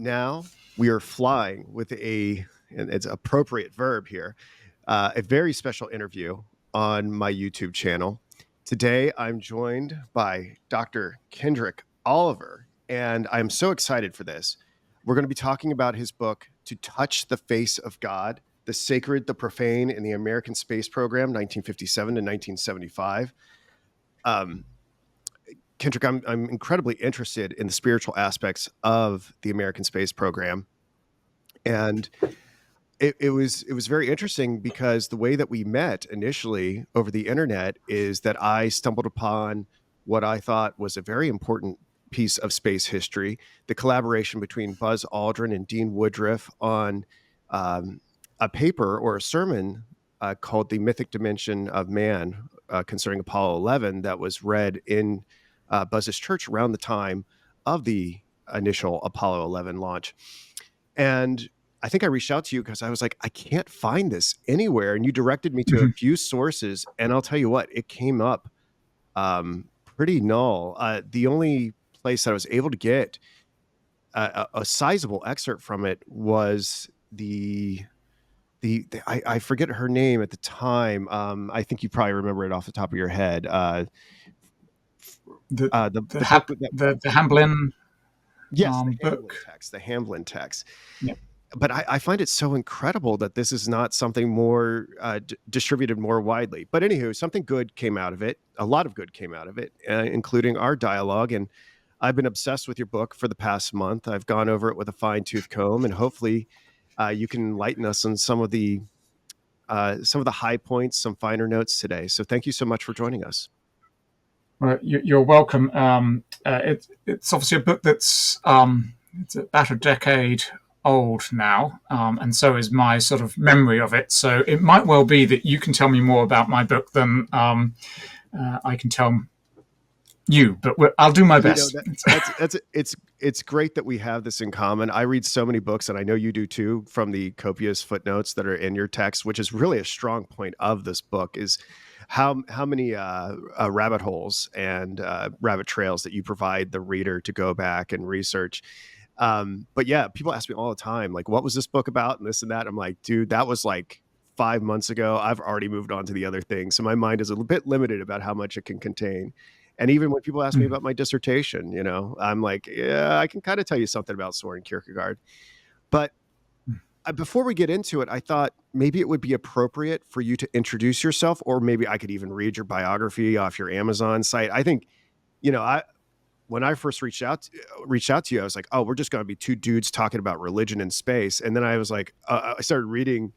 Now we are flying with and it's appropriate verb here, a very special interview on my YouTube channel. Today, I'm joined by Dr. Kendrick Oliver, and I'm so excited for this. We're going to be talking about his book, To Touch the Face of God, The Sacred, the Profane, in the American Space Program, 1957 to 1975. Um, Kendrick, I'm incredibly interested in the spiritual aspects of the American space program, and it was very interesting because the way that we met initially over the internet is that I stumbled upon what I thought was a very important piece of space history: the collaboration between Buzz Aldrin and Dean Woodruff on um, a paper or a sermon called "The Mythic Dimension of Man" concerning Apollo 11 that was read in Buzz's church around the time of the initial Apollo 11 launch. And I think I reached out to you because I was like, I can't find this anywhere. And you directed me to a Mhm. few sources. And I'll tell you what, it came up pretty null. The only place that I was able to get a sizable excerpt from it was I forget her name at the time. I think you probably remember it off the top of your head. The The book that the Hamblin yes, the Hamblin book. text, the Hamblin text. Yeah. But I find it so incredible that this is not something more distributed more widely. But anywho, something good came out of it. A lot of good came out of it, including our dialogue. And I've been obsessed with your book for the past month. I've gone over it with a fine tooth comb, and hopefully, you can enlighten us on some of the high points, some finer notes today. So thank you so much for joining us. Well, you're welcome. It's obviously a book that's it's about a decade old now, and so is my sort of memory of it. So it might well be that you can tell me more about my book than I can tell you, but I'll do my You know, best. it's great that we have this in common. I read so many books, and I know you do too, from the copious footnotes that are in your text, which is really a strong point of this book, is how many rabbit holes and rabbit trails that you provide the reader to go back and research. But yeah, people ask me all the time, like, what was this book about, and this and that. I'm like, dude, that was like 5 months ago. I've already moved on to the other thing, so my mind is a little bit limited about how much it can contain. And even when people ask me Mm. about my dissertation, I'm like, yeah, I can kind of tell you something about Soren Kierkegaard. But before we get into it, I thought maybe it would be appropriate for you to introduce yourself, or maybe I could even read your biography off your Amazon site. I think, I when I first reached out to you, I was like, oh, we're just going to be two dudes talking about religion and space. And then I was like, I started reading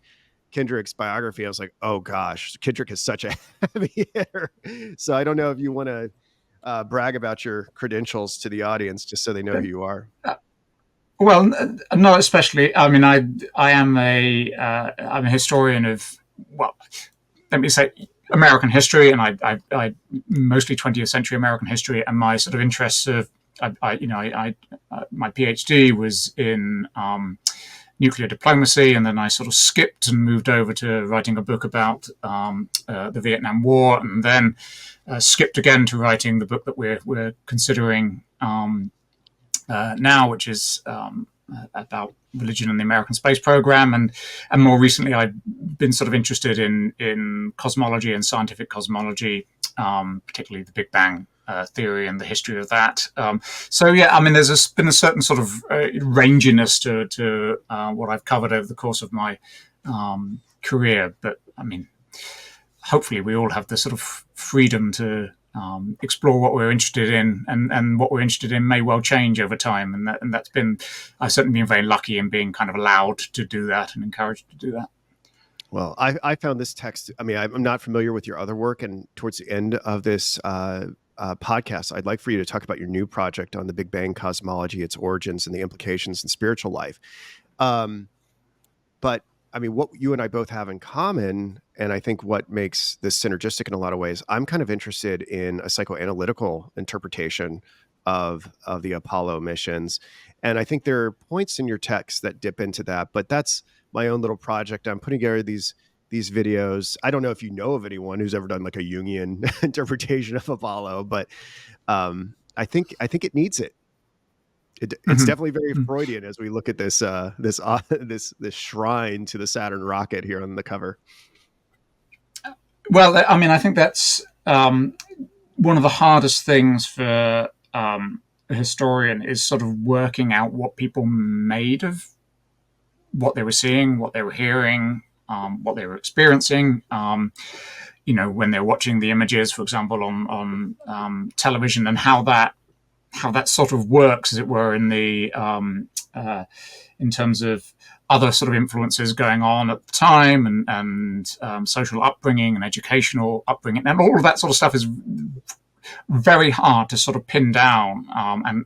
Kendrick's biography. I was like, oh gosh, Kendrick is such a heavy hitter. So I don't know if you want to brag about your credentials to the audience, just so they know who you are. Well, not especially. I mean, I am I'm a historian of, well, let me say, American history, and I mostly 20th century American history, and my sort of interests of my PhD was in nuclear diplomacy, and then I sort of skipped and moved over to writing a book about the Vietnam War, and then skipped again to writing the book that we're considering now, which is about religion and the American space program, and more recently I've been sort of interested in cosmology and scientific cosmology, particularly the Big Bang theory and the history of that. So yeah, I mean, been a certain sort of ranginess to what I've covered over the course of my career, but I mean, hopefully we all have the sort of freedom to explore what we're interested in, and what we're interested in may well change over time, and that's been, I've certainly been very lucky in being kind of allowed to do that and encouraged to do that. Well, I found this text. I mean, I'm not familiar with your other work, and towards the end of this podcast, I'd like for you to talk about your new project on the Big Bang cosmology, its origins, and the implications in spiritual life. But I mean, what you and I both have in common, and I think what makes this synergistic in a lot of ways, I'm kind of interested in a psychoanalytical interpretation of the Apollo missions. And I think there are points in your text that dip into that, but that's my own little project. I'm putting together these videos. I don't know if you know of anyone who's ever done like a Jungian interpretation of Apollo, but I think it needs it. It's Mhm. definitely very Mm. Freudian as we look at this this shrine to the Saturn rocket here on the cover. Well, I mean, I think that's one of the hardest things for a historian is sort of working out what people made of what they were seeing, what they were hearing, what they were experiencing. When they're watching the images, for example, on television, and how that sort of works, as it were, in terms of other sort of influences going on at the time, and social upbringing and educational upbringing, and all of that sort of stuff is very hard to sort of pin down,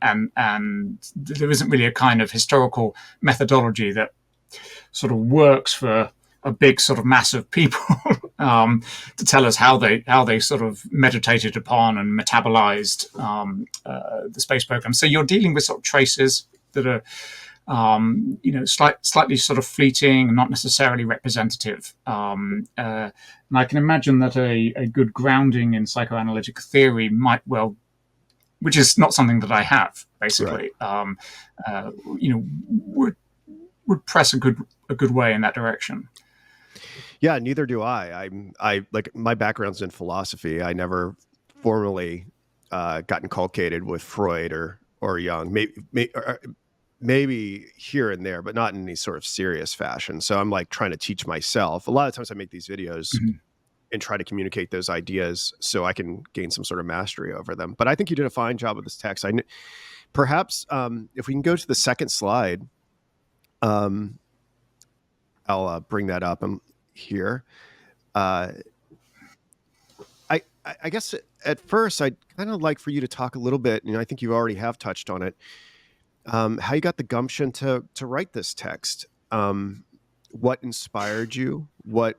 and there isn't really a kind of historical methodology that sort of works for a big sort of mass of people to tell us how they sort of meditated upon and metabolized the space program. So you're dealing with sort of traces that are slightly sort of fleeting, not necessarily representative. And I can imagine that a good grounding in psychoanalytic theory might well, which is not something that I have, Right. basically, would press a good way in that direction. Yeah, neither do I. I like my background's in philosophy. I never formally got inculcated with Freud or Jung. Maybe here and there, but not in any sort of serious fashion. So I'm like trying to teach myself. A lot of times I make these videos Mhm. and try to communicate those ideas so I can gain some sort of mastery over them. But I think you did a fine job with this text. Perhaps if we can go to the second slide, um, I'll bring that up here. Uh, I guess at first I'd kind of like for you to talk a little bit. I think you already have touched on it. How you got the gumption to write this text? What inspired you? What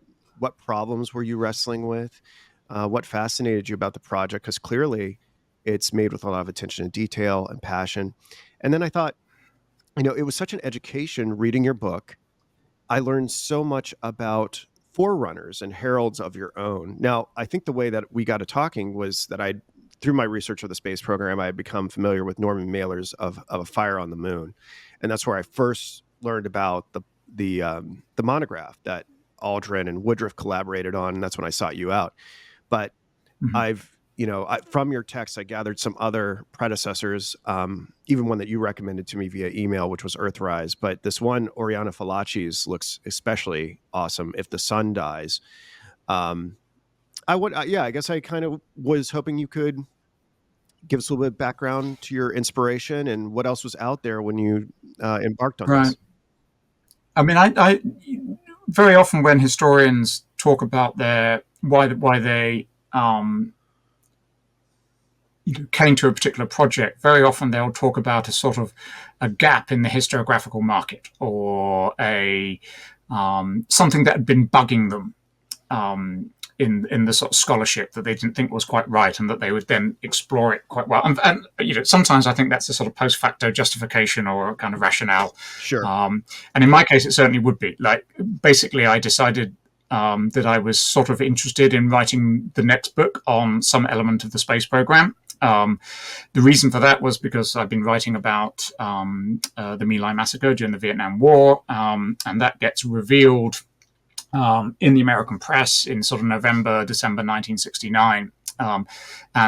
problems were you wrestling with? What fascinated you about the project? Because clearly, it's made with a lot of attention to detail and passion. And then I thought, it was such an education reading your book. I learned so much about forerunners and heralds of your own. Now, I think the way that we got to talking was that through my research of the space program, I had become familiar with Norman Mailer's of A Fire on the Moon, and that's where I first learned about the monograph that Aldrin and Woodruff collaborated on, and that's when I sought you out. But Mhm. from your text, I gathered some other predecessors, even one that you recommended to me via email, which was Earthrise. But this one, Oriana Fallaci's, looks especially awesome. If the Sun Dies. I guess I kind of was hoping you could give us a little bit of background to your inspiration and what else was out there when you embarked on Right. this. I mean, I very often when historians talk about their why they came to a particular project, very often they'll talk about a sort of a gap in the historiographical market, or a something that had been bugging them in the sort of scholarship that they didn't think was quite right, and that they would then explore it quite well. And sometimes I think that's a sort of post facto justification or a kind of rationale. Sure. And in my case, it certainly would be. Like, basically, I decided that I was sort of interested in writing the next book on some element of the space program. The reason for that was because I've been writing about the My Lai massacre during the Vietnam War, and that gets revealed in the American press in sort of November, December 1969. And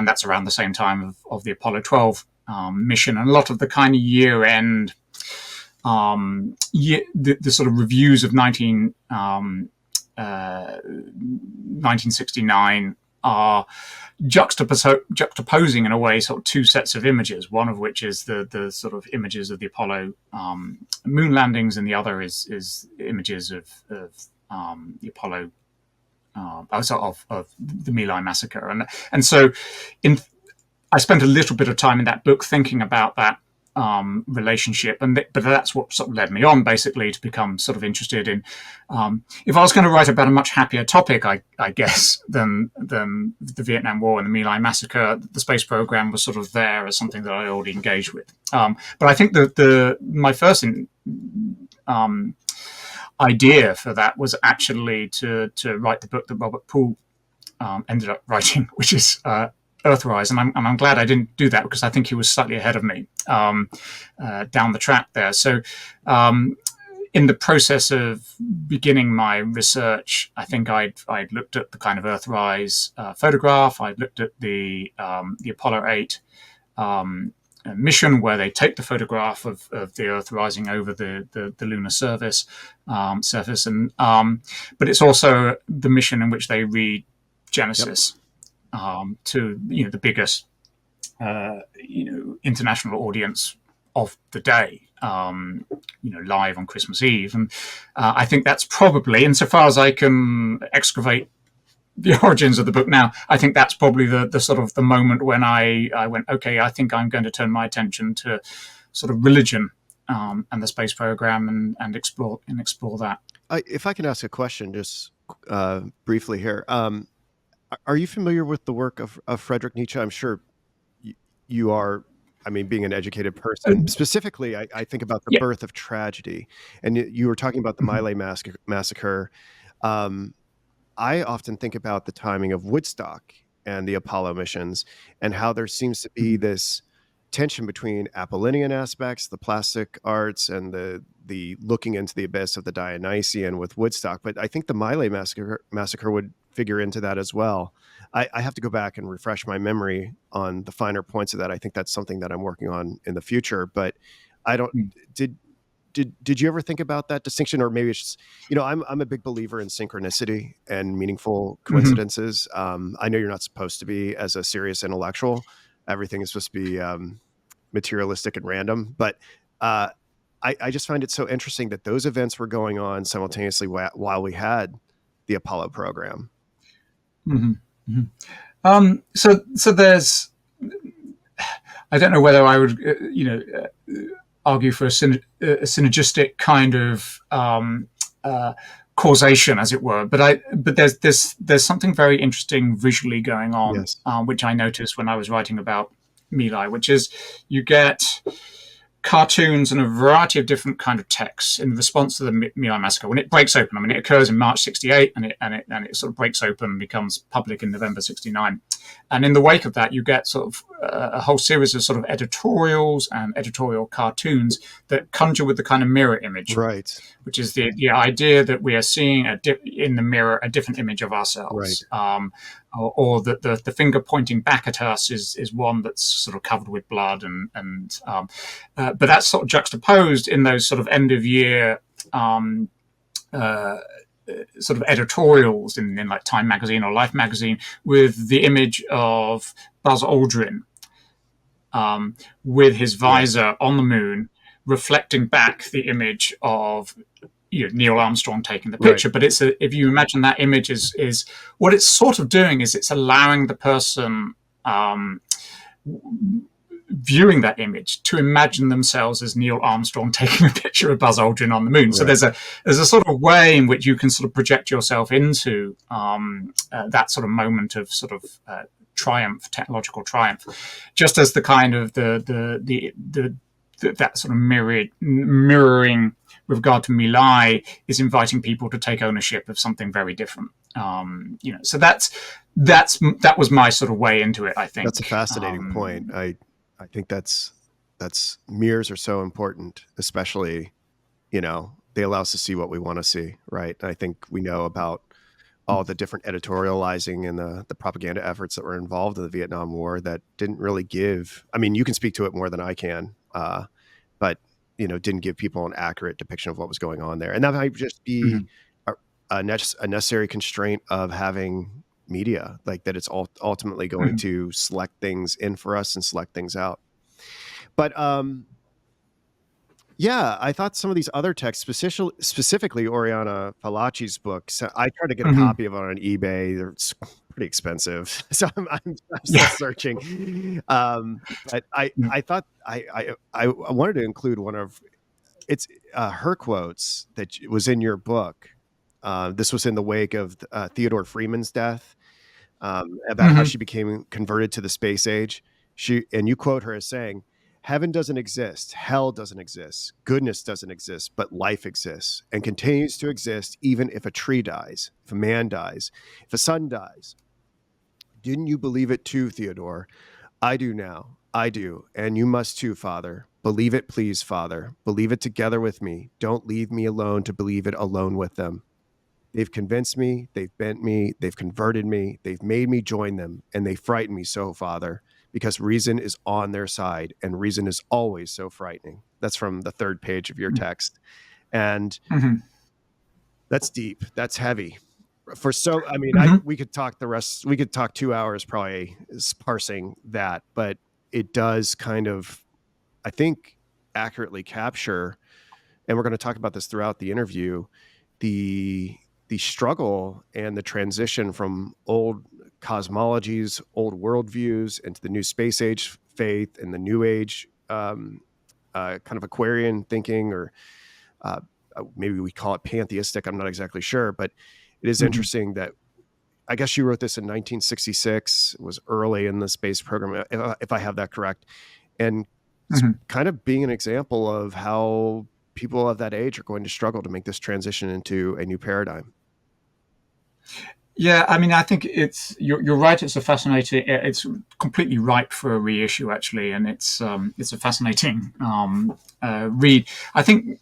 that's around the same time of the Apollo 12 mission. And a lot of the kind of year end, the sort of reviews of 1969 are juxtaposing, in a way, sort of two sets of images, one of which is the sort of images of the Apollo moon landings, and the other is images of the Apollo of the My Lai massacre. And so I spent a little bit of time in that book thinking about that relationship, but that's what sort of led me on, basically, to become sort of interested in. If I was going to write about a much happier topic, I guess, than the Vietnam War and the My Lai massacre, the space program was sort of there as something that I already engaged with. But I think that my first idea for that was actually to write the book that Robert Poole ended up writing, which is Earthrise, and I'm glad I didn't do that because I think he was slightly ahead of me down the track there. So, in the process of beginning my research, I think I'd looked at the kind of Earthrise photograph. I'd looked at the Apollo 8 mission, where they take the photograph of the Earth rising over the lunar surface, and but it's also the mission in which they read Genesis. Yep. To the biggest international audience of the day, live on Christmas Eve, and I think that's probably, insofar as I can excavate the origins of the book now, I think that's probably the sort of the moment when I went, okay, I think I'm going to turn my attention to sort of religion and the space program and explore that. If I can ask a question, just briefly here. Are you familiar with the work of Friedrich Nietzsche? I'm sure you are. I mean, being an educated person, specifically, I think about the birth of tragedy. And you were talking about the Miley massacre. I often think about the timing of Woodstock and the Apollo missions, and how there seems to be this tension between Apollonian aspects, the plastic arts, and the looking into the abyss of the Dionysian with Woodstock. But I think the Miley massacre would figure into that as well. I have to go back and refresh my memory on the finer points of that. I think that's something that I'm working on in the future. But I don't. Did you ever think about that distinction? Or maybe it's just, I'm a big believer in synchronicity and meaningful coincidences. I know you're not supposed to be as a serious intellectual. Everything is supposed to be materialistic and random. But I just find it so interesting that those events were going on simultaneously while we had the Apollo program. So there's, I don't know whether I would, argue for a synergistic kind of causation, as it were. But there's something very interesting visually going on, yes. Which I noticed when I was writing about My Lai, which is you get cartoons and a variety of different kind of texts in response to the My Lai massacre when it breaks open. I mean, it occurs in March '68, and it sort of breaks open and becomes public in November '69. And in the wake of that, you get sort of a whole series of sort of editorials and editorial cartoons that conjure with the kind of mirror image, right? Which is the idea that we are seeing in the mirror a different image of ourselves, right? Or that the finger pointing back at us is one that's sort of covered with blood, but that's sort of juxtaposed in those sort of end of year sort of editorials in like Time magazine or Life magazine with the image of Buzz Aldrin with his visor on the moon, reflecting back the image of Neil Armstrong taking the picture. Right. But if you imagine that image is what it's sort of doing is it's allowing the person viewing that image to imagine themselves as Neil Armstrong taking a picture of Buzz Aldrin on the moon. Right. So there's a sort of way in which you can sort of project yourself into that sort of moment of sort of triumph, technological triumph, just as the kind of that sort of mirroring with regard to My Lai is inviting people to take ownership of something very different. So that was my sort of way into it. I think that's a fascinating point. I think that's mirrors are so important, especially, they allow us to see what we want to see, right? And I think we know about all the different editorializing and the propaganda efforts that were involved in the Vietnam War that didn't really give, I mean, you can speak to it more than I can, but, didn't give people an accurate depiction of what was going on there. And that might just be a necessary constraint of having media, like that it's ultimately going to select things in for us and select things out. But I thought some of these other texts, specifically Oriana Fallaci's books, I tried to get a copy of it on eBay. It's pretty expensive, so I'm still searching. But I thought I wanted to include one of her quotes that was in your book. This was in the wake of Theodore Freeman's death, about how she became converted to the space age. And you quote her as saying, "Heaven doesn't exist, hell doesn't exist, goodness doesn't exist, but life exists and continues to exist even if a tree dies, if a man dies, if a son dies. Didn't you believe it too, Theodore? I do now. I do. And you must too, Father. Believe it, please, Father. Believe it together with me. Don't leave me alone to believe it alone with them. They've convinced me, they've bent me, they've converted me, they've made me join them, and they frighten me so, Father, because reason is on their side, and reason is always so frightening. That's from the third page of your text. And Mm-hmm. that's deep. That's heavy. For so, I mean, Mm-hmm. we could talk the rest, we could talk 2 hours probably parsing that, but it does kind of, I think, accurately capture, and we're going to talk about this throughout the interview, the the struggle and the transition from old cosmologies, old worldviews into the new space age faith and the new age kind of Aquarian thinking, or uh, maybe we call it pantheistic. I'm not exactly sure, but it is Mm-hmm. interesting that I guess you wrote this in 1966. It was early in the space program, if I have that correct. And it's Mm-hmm. kind of being an example of how people of that age are going to struggle to make this transition into a new paradigm. Yeah, I mean, I think you're right. It's a fascinating. It's completely ripe for a reissue, actually, and it's a fascinating read. I think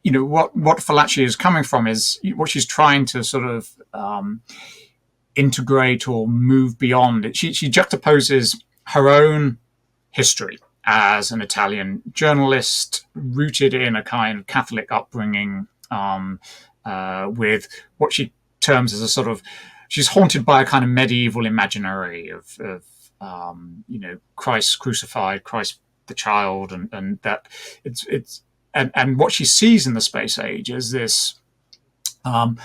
what Falaci is coming from is what she's trying to sort of integrate or move beyond it. She juxtaposes her own history as an Italian journalist rooted in a kind of Catholic upbringing, with what she terms as a sort of, she's haunted by a kind of medieval imaginary of Christ crucified, Christ the child, and that it's and what she sees in the space age is this um,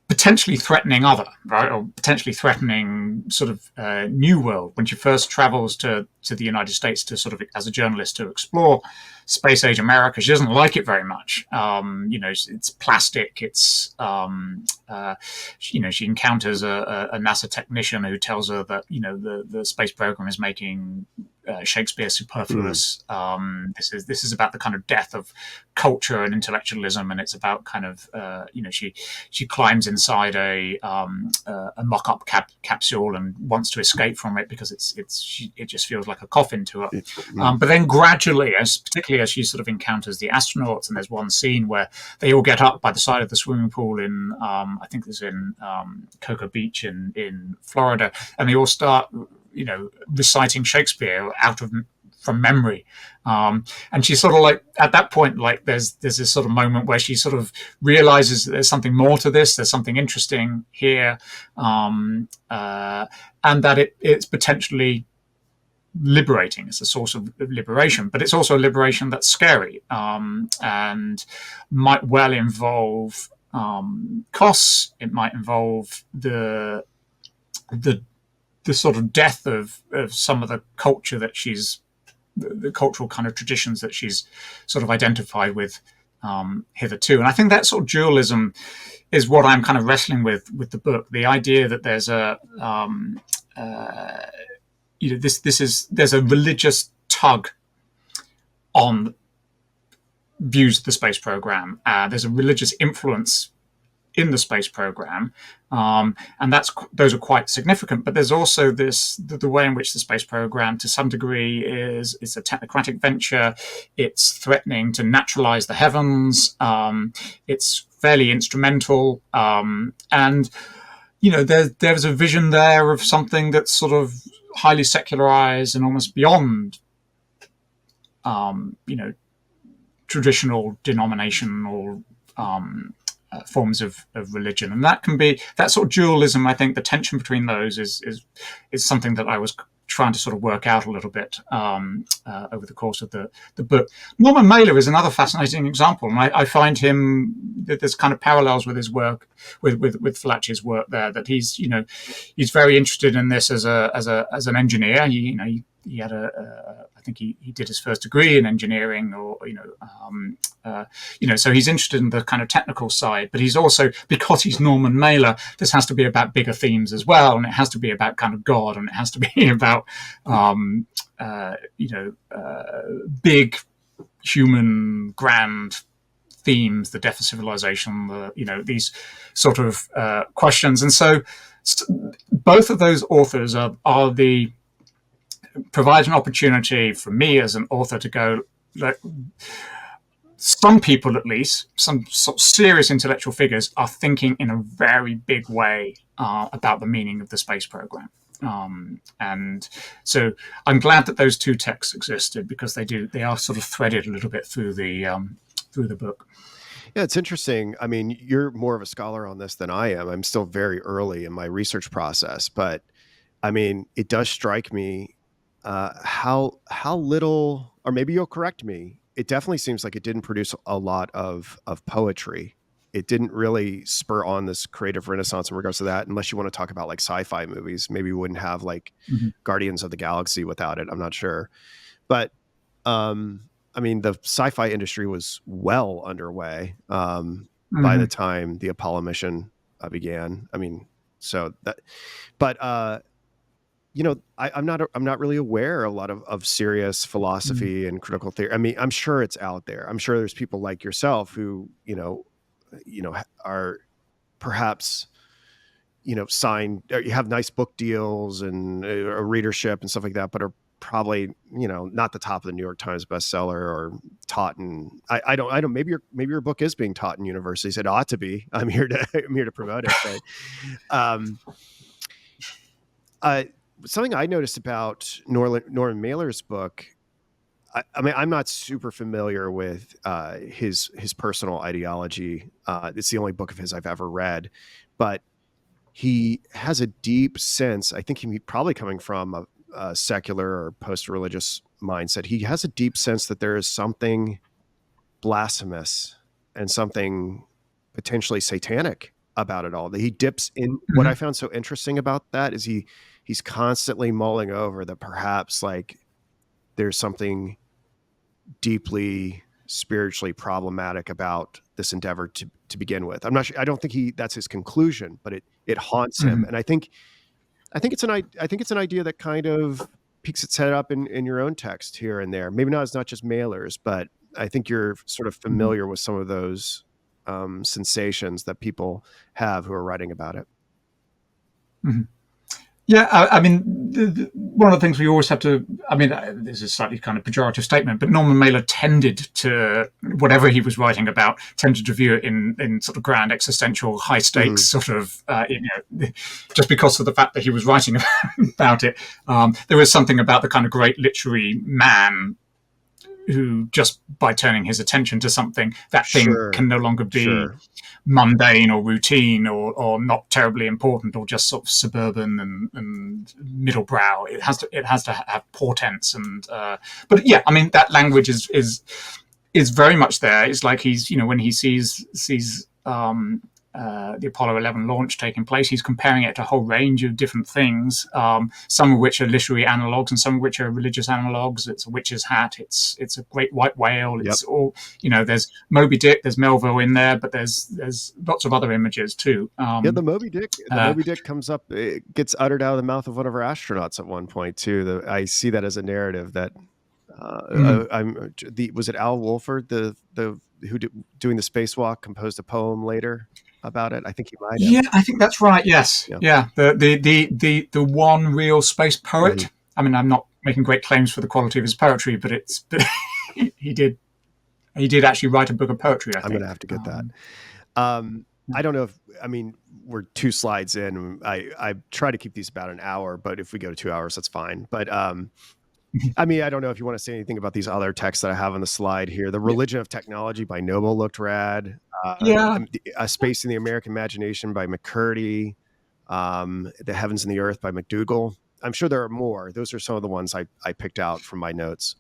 potentially threatening other, right, or potentially threatening sort of new world. When she first travels to the United States to sort of as a journalist to explore space age America, she doesn't like it very much. It's plastic. It's she encounters a NASA technician who tells her that the space program is making Shakespeare Mm. superfluous. This is about the kind of death of culture and intellectualism, and it's about kind of she climbs inside a mock-up capsule and wants to escape from it because it just feels like a coffin to her. But then gradually, particularly as she sort of encounters the astronauts, and there's one scene where they all get up by the side of the swimming pool in I think it's in Cocoa Beach in Florida, and they all start reciting Shakespeare from memory. And she's sort of like at that point, like there's this sort of moment where she sort of realizes that there's something more to this. There's something interesting here, and that it's potentially liberating. It's a source of liberation, but it's also a liberation that's scary, and might well involve costs. It might involve the the sort of death of some of the culture that she's the cultural kind of traditions that she's sort of identified with hitherto. And I think that sort of dualism is what I'm kind of wrestling with the book. The idea that there's there's a religious tug on views of the space program. There's a religious influence in the space program, and those are quite significant. But there's also the way in which the space program, to some degree, is a technocratic venture. It's threatening to naturalize the heavens. It's fairly instrumental, and there's a vision there of something that's sort of highly secularized and almost beyond, traditional denominational forms of religion, and that can be that sort of dualism. I think the tension between those is something that I was trying to sort of work out a little bit over the course of the book. Norman Mailer is another fascinating example, and I find him there's kind of parallels with his work with Falaci's work there. That he's very interested in this as an engineer. He had I think he did his first degree in engineering, or so he's interested in the kind of technical side, but he's also, because he's Norman Mailer, this has to be about bigger themes as well, and it has to be about kind of God, and it has to be about big human grand themes, the death of civilization, these sort of questions. And so both of those authors are the provide an opportunity for me as an author to go, like, some people, at least, some sort of serious intellectual figures, are thinking in a very big way about the meaning of the space program. And so I'm glad that those two texts existed, because they are sort of threaded a little bit through the book. Yeah, it's interesting. I mean, you're more of a scholar on this than I am. I'm still very early in my research process, but I mean, it does strike me how little, or maybe you'll correct me. It definitely seems like it didn't produce a lot of poetry. It didn't really spur on this creative renaissance in regards to that, unless you want to talk about like sci-fi movies. Maybe we wouldn't have like Mm-hmm. Guardians of the Galaxy without it. I'm not sure, but I mean, the sci-fi industry was well underway by the Mm-hmm. time the Apollo mission began. I mean, so that, but I'm not really aware a lot of serious philosophy and critical theory. I mean, I'm sure it's out there. I'm sure there's people like yourself who are perhaps signed, or you have nice book deals and a readership and stuff like that, but are probably not the top of the New York Times bestseller or taught in. I don't. Maybe your book is being taught in universities. It ought to be. I'm here to promote it. But something I noticed about Norman Mailer's book. I mean, I'm not super familiar with his personal ideology. It's the only book of his I've ever read, but he has a deep sense. I think he probably coming from a secular or post-religious mindset. He has a deep sense that there is something blasphemous and something potentially satanic about it all. That he dips in. What I Mm-hmm. found so interesting about that is he's constantly mulling over that perhaps like there's something deeply spiritually problematic about this endeavor to begin with. I'm not sure. I don't think that's his conclusion, but it haunts him. Mm-hmm. And I think it's an idea that kind of peeks its head up in your own text here and there. Maybe not, it's not just Mailers, but I think you're sort of Mm-hmm. familiar with some of those sensations that people have who are writing about it. Mm-hmm. Yeah, I mean, one of the things we always have to, I mean, this is a slightly kind of pejorative statement, but Norman Mailer tended to, whatever he was writing about, tended to view it in sort of grand, existential, high stakes Mm, sort of, just because of the fact that he was writing about it. There is something about the kind of great literary man who, just by turning his attention to something, that thing sure, can no longer be sure. mundane or routine or not terribly important or just sort of suburban and middle brow. It has to have portents and but yeah, I mean that language is very much there. It's like he's when he sees the Apollo 11 launch taking place, he's comparing it to a whole range of different things, some of which are literary analogs and some of which are religious analogs. It's a witch's hat. It's a great white whale. Yep. It's all, there's Moby Dick, there's Melville in there, but there's lots of other images too. Yeah, the Moby Dick comes up. It gets uttered out of the mouth of one of our astronauts at one point too. I see that as a narrative that was it Al Wolford, the doing the spacewalk, composed a poem later about it. I think he might have. Yeah, I think that's right. Yes, Yeah. yeah. The one real space Mhm. poet. I mean, I'm not making great claims for the quality of his poetry, but he did actually write a book of poetry, I I'm gonna think. have to get that. I don't know if I mean we're 2 slides in. I try to keep these about an hour, but if we go to 2 hours, that's fine. But I mean, I don't know if you want to say anything about these other texts that I have on the slide here. The Religion of Technology by Noble looked rad. Yeah, A Space in the American Imagination by McCurdy. The Heavens and the Earth by McDougall. I'm sure there are more. Those are some of the ones I picked out from my notes.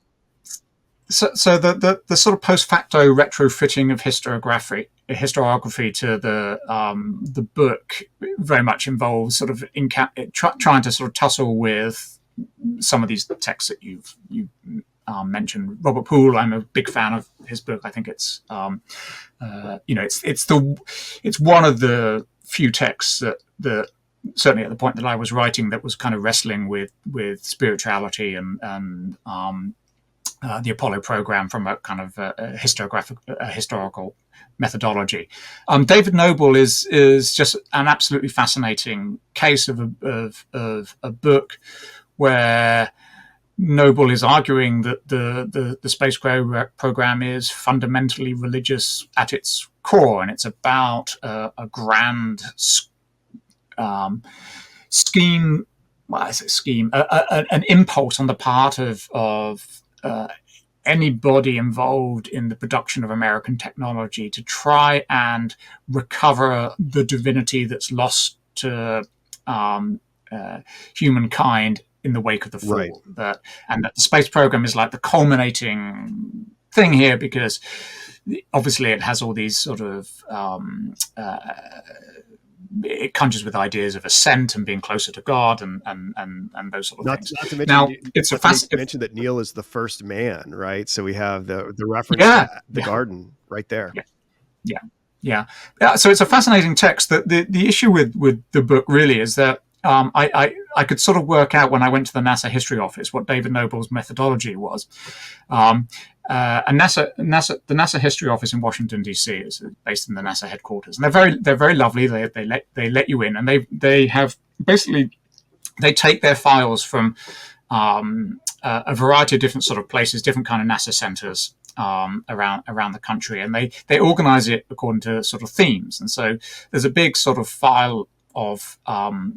so the sort of post facto retrofitting of historiography to the book very much involves sort of trying to sort of tussle with some of these texts that you mentioned. Robert Poole, I'm a big fan of his book. I think it's it's one of the few texts that certainly at the point that I was writing that was kind of wrestling with spirituality and the Apollo program from a kind of historical methodology. David Noble is just an absolutely fascinating case of a book where Noble is arguing that the space program is fundamentally religious at its core, and it's about a grand scheme. Well, I say scheme, an impulse on the part of anybody involved in the production of American technology to try and recover the divinity that's lost to humankind in the wake of the fall. Right. And that the space program is like the culminating thing here, because obviously it has all these sort of it conjures with ideas of ascent and being closer to God and those sort of things. Not to mention, Now, it's a mention that Neil is the first man, right? So we have the reference yeah, to the garden right there. Yeah. So it's a fascinating text. That the issue with the book really is that I could sort of work out when I went to the NASA History Office what David Noble's methodology was. And the NASA History Office in Washington D.C. is based in the NASA headquarters, and they're very lovely. They let you in, and they have basically they take their files from a variety of different sort of places, different kind of NASA centers around the country, and they organize it according to sort of themes. And so there's a big sort of file of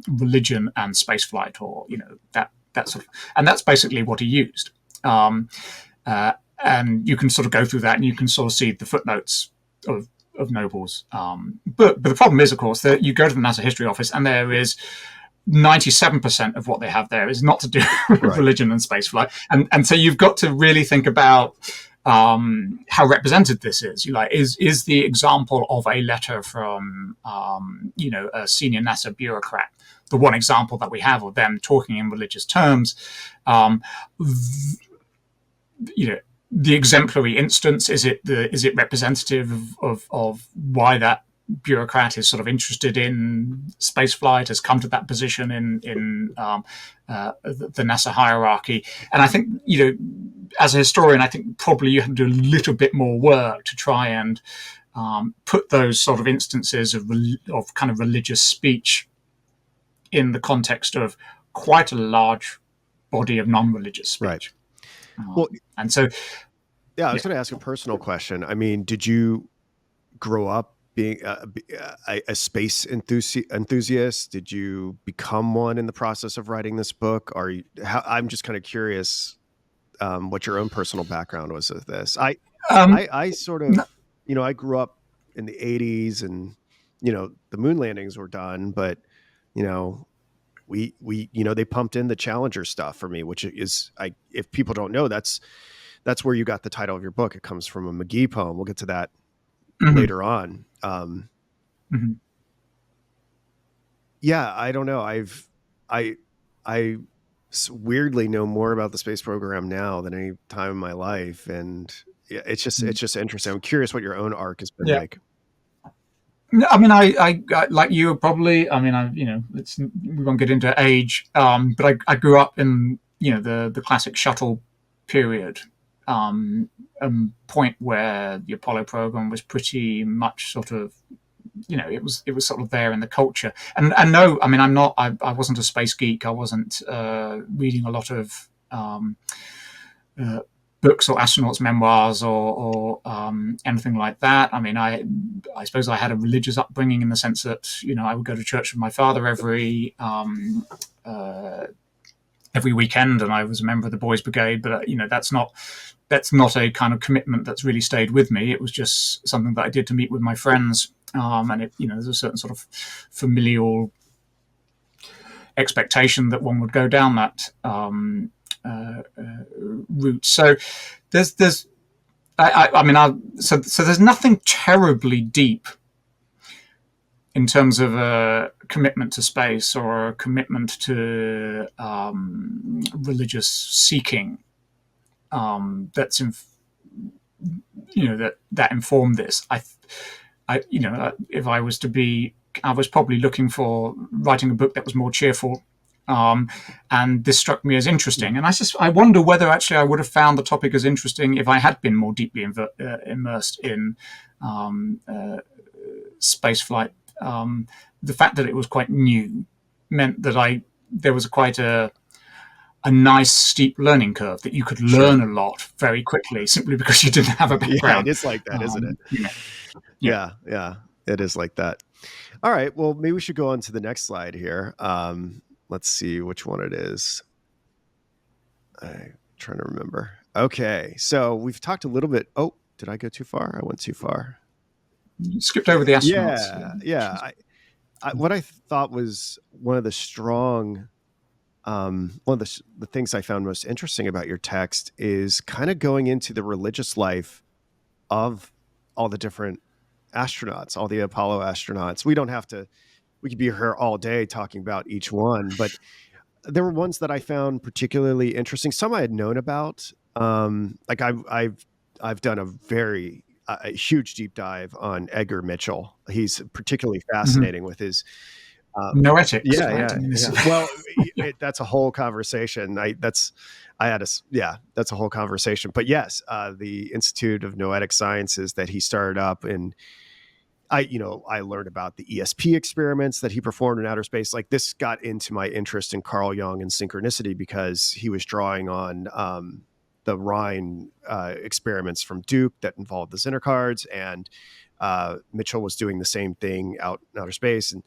religion and spaceflight, or that sort of, and that's basically what he used. And you can sort of go through that, and you can sort of see the footnotes of Noble's book. But the problem is, of course, that you go to the NASA History Office, and there is 97% of what they have there is not to do with religion and spaceflight, and so you've got to really think about how represented this is. Is the example of a letter from a senior NASA bureaucrat the one example that we have of them talking in religious terms? The exemplary instance, is it representative of why that bureaucrat is sort of interested in spaceflight, has come to that position in the NASA hierarchy? And I think, as a historian, I think probably you have to do a little bit more work to try and put those sort of instances of kind of religious speech in the context of quite a large body of non-religious speech. Right. Well, and so, I was going to ask a personal question. I mean, did you grow up being a space enthusiast? Did you become one in the process of writing this book? I'm just kind of curious what your own personal background was with this. I sort of, I grew up in the 80s, and the moon landings were done, but we they pumped in the Challenger stuff for me, which is, if people don't know, that's where you got the title of your book. It comes from a McGee poem. We'll get to that later on. Yeah, I don't know. I weirdly know more about the space program now than any time in my life, and it's just interesting. I'm curious what your own arc has been like. I mean, I like you probably. I mean, we won't get into age, but I grew up in the classic shuttle period, point where the Apollo program was pretty much sort of, it was sort of there in the culture. And no, I mean, I wasn't a space geek. I wasn't reading a lot of books or astronauts' memoirs or anything like that. I mean, I suppose I had a religious upbringing in the sense that I would go to church with my father every weekend, and I was a member of the Boys Brigade. But that's not a kind of commitment that's really stayed with me. It was just something that I did to meet with my friends, and there's a certain sort of familial expectation that one would go down that route. So there's nothing terribly deep in terms of a commitment to space or a commitment to religious seeking that informed this. If I was to be, I was probably looking for writing a book that was more cheerful, And this struck me as interesting. And I wonder whether actually I would have found the topic as interesting if I had been more deeply immersed in space flight. The fact that it was quite new meant that there was quite a nice steep learning curve, that you could learn a lot very quickly simply because you didn't have a Yeah, it background. is like that, isn't it? Yeah. Yeah, it is like that. All right, well, maybe we should go on to the next slide here. Let's see which one it is. I'm trying to remember. Okay, so we've talked a little bit. Oh, did I go too far? I went too far. You skipped over the astronauts. Yeah. What I thought was one of the strong, one of the things I found most interesting about your text is kind of going into the religious life of all the different astronauts, all the Apollo astronauts. We could be here all day talking about each one, but there were ones that I found particularly interesting. Some I had known about. Like I've done a huge deep dive on Edgar Mitchell. He's particularly fascinating with his Noetics, yeah. right? I mean, Well, that's a whole conversation. That's a whole conversation. But yes, the Institute of Noetic Sciences that he started up, and I learned about the ESP experiments that he performed in outer space. Like, this got into my interest in Carl Jung and synchronicity because he was drawing on the Rhine experiments from Duke that involved the Zinner cards, and Mitchell was doing the same thing out in outer space. And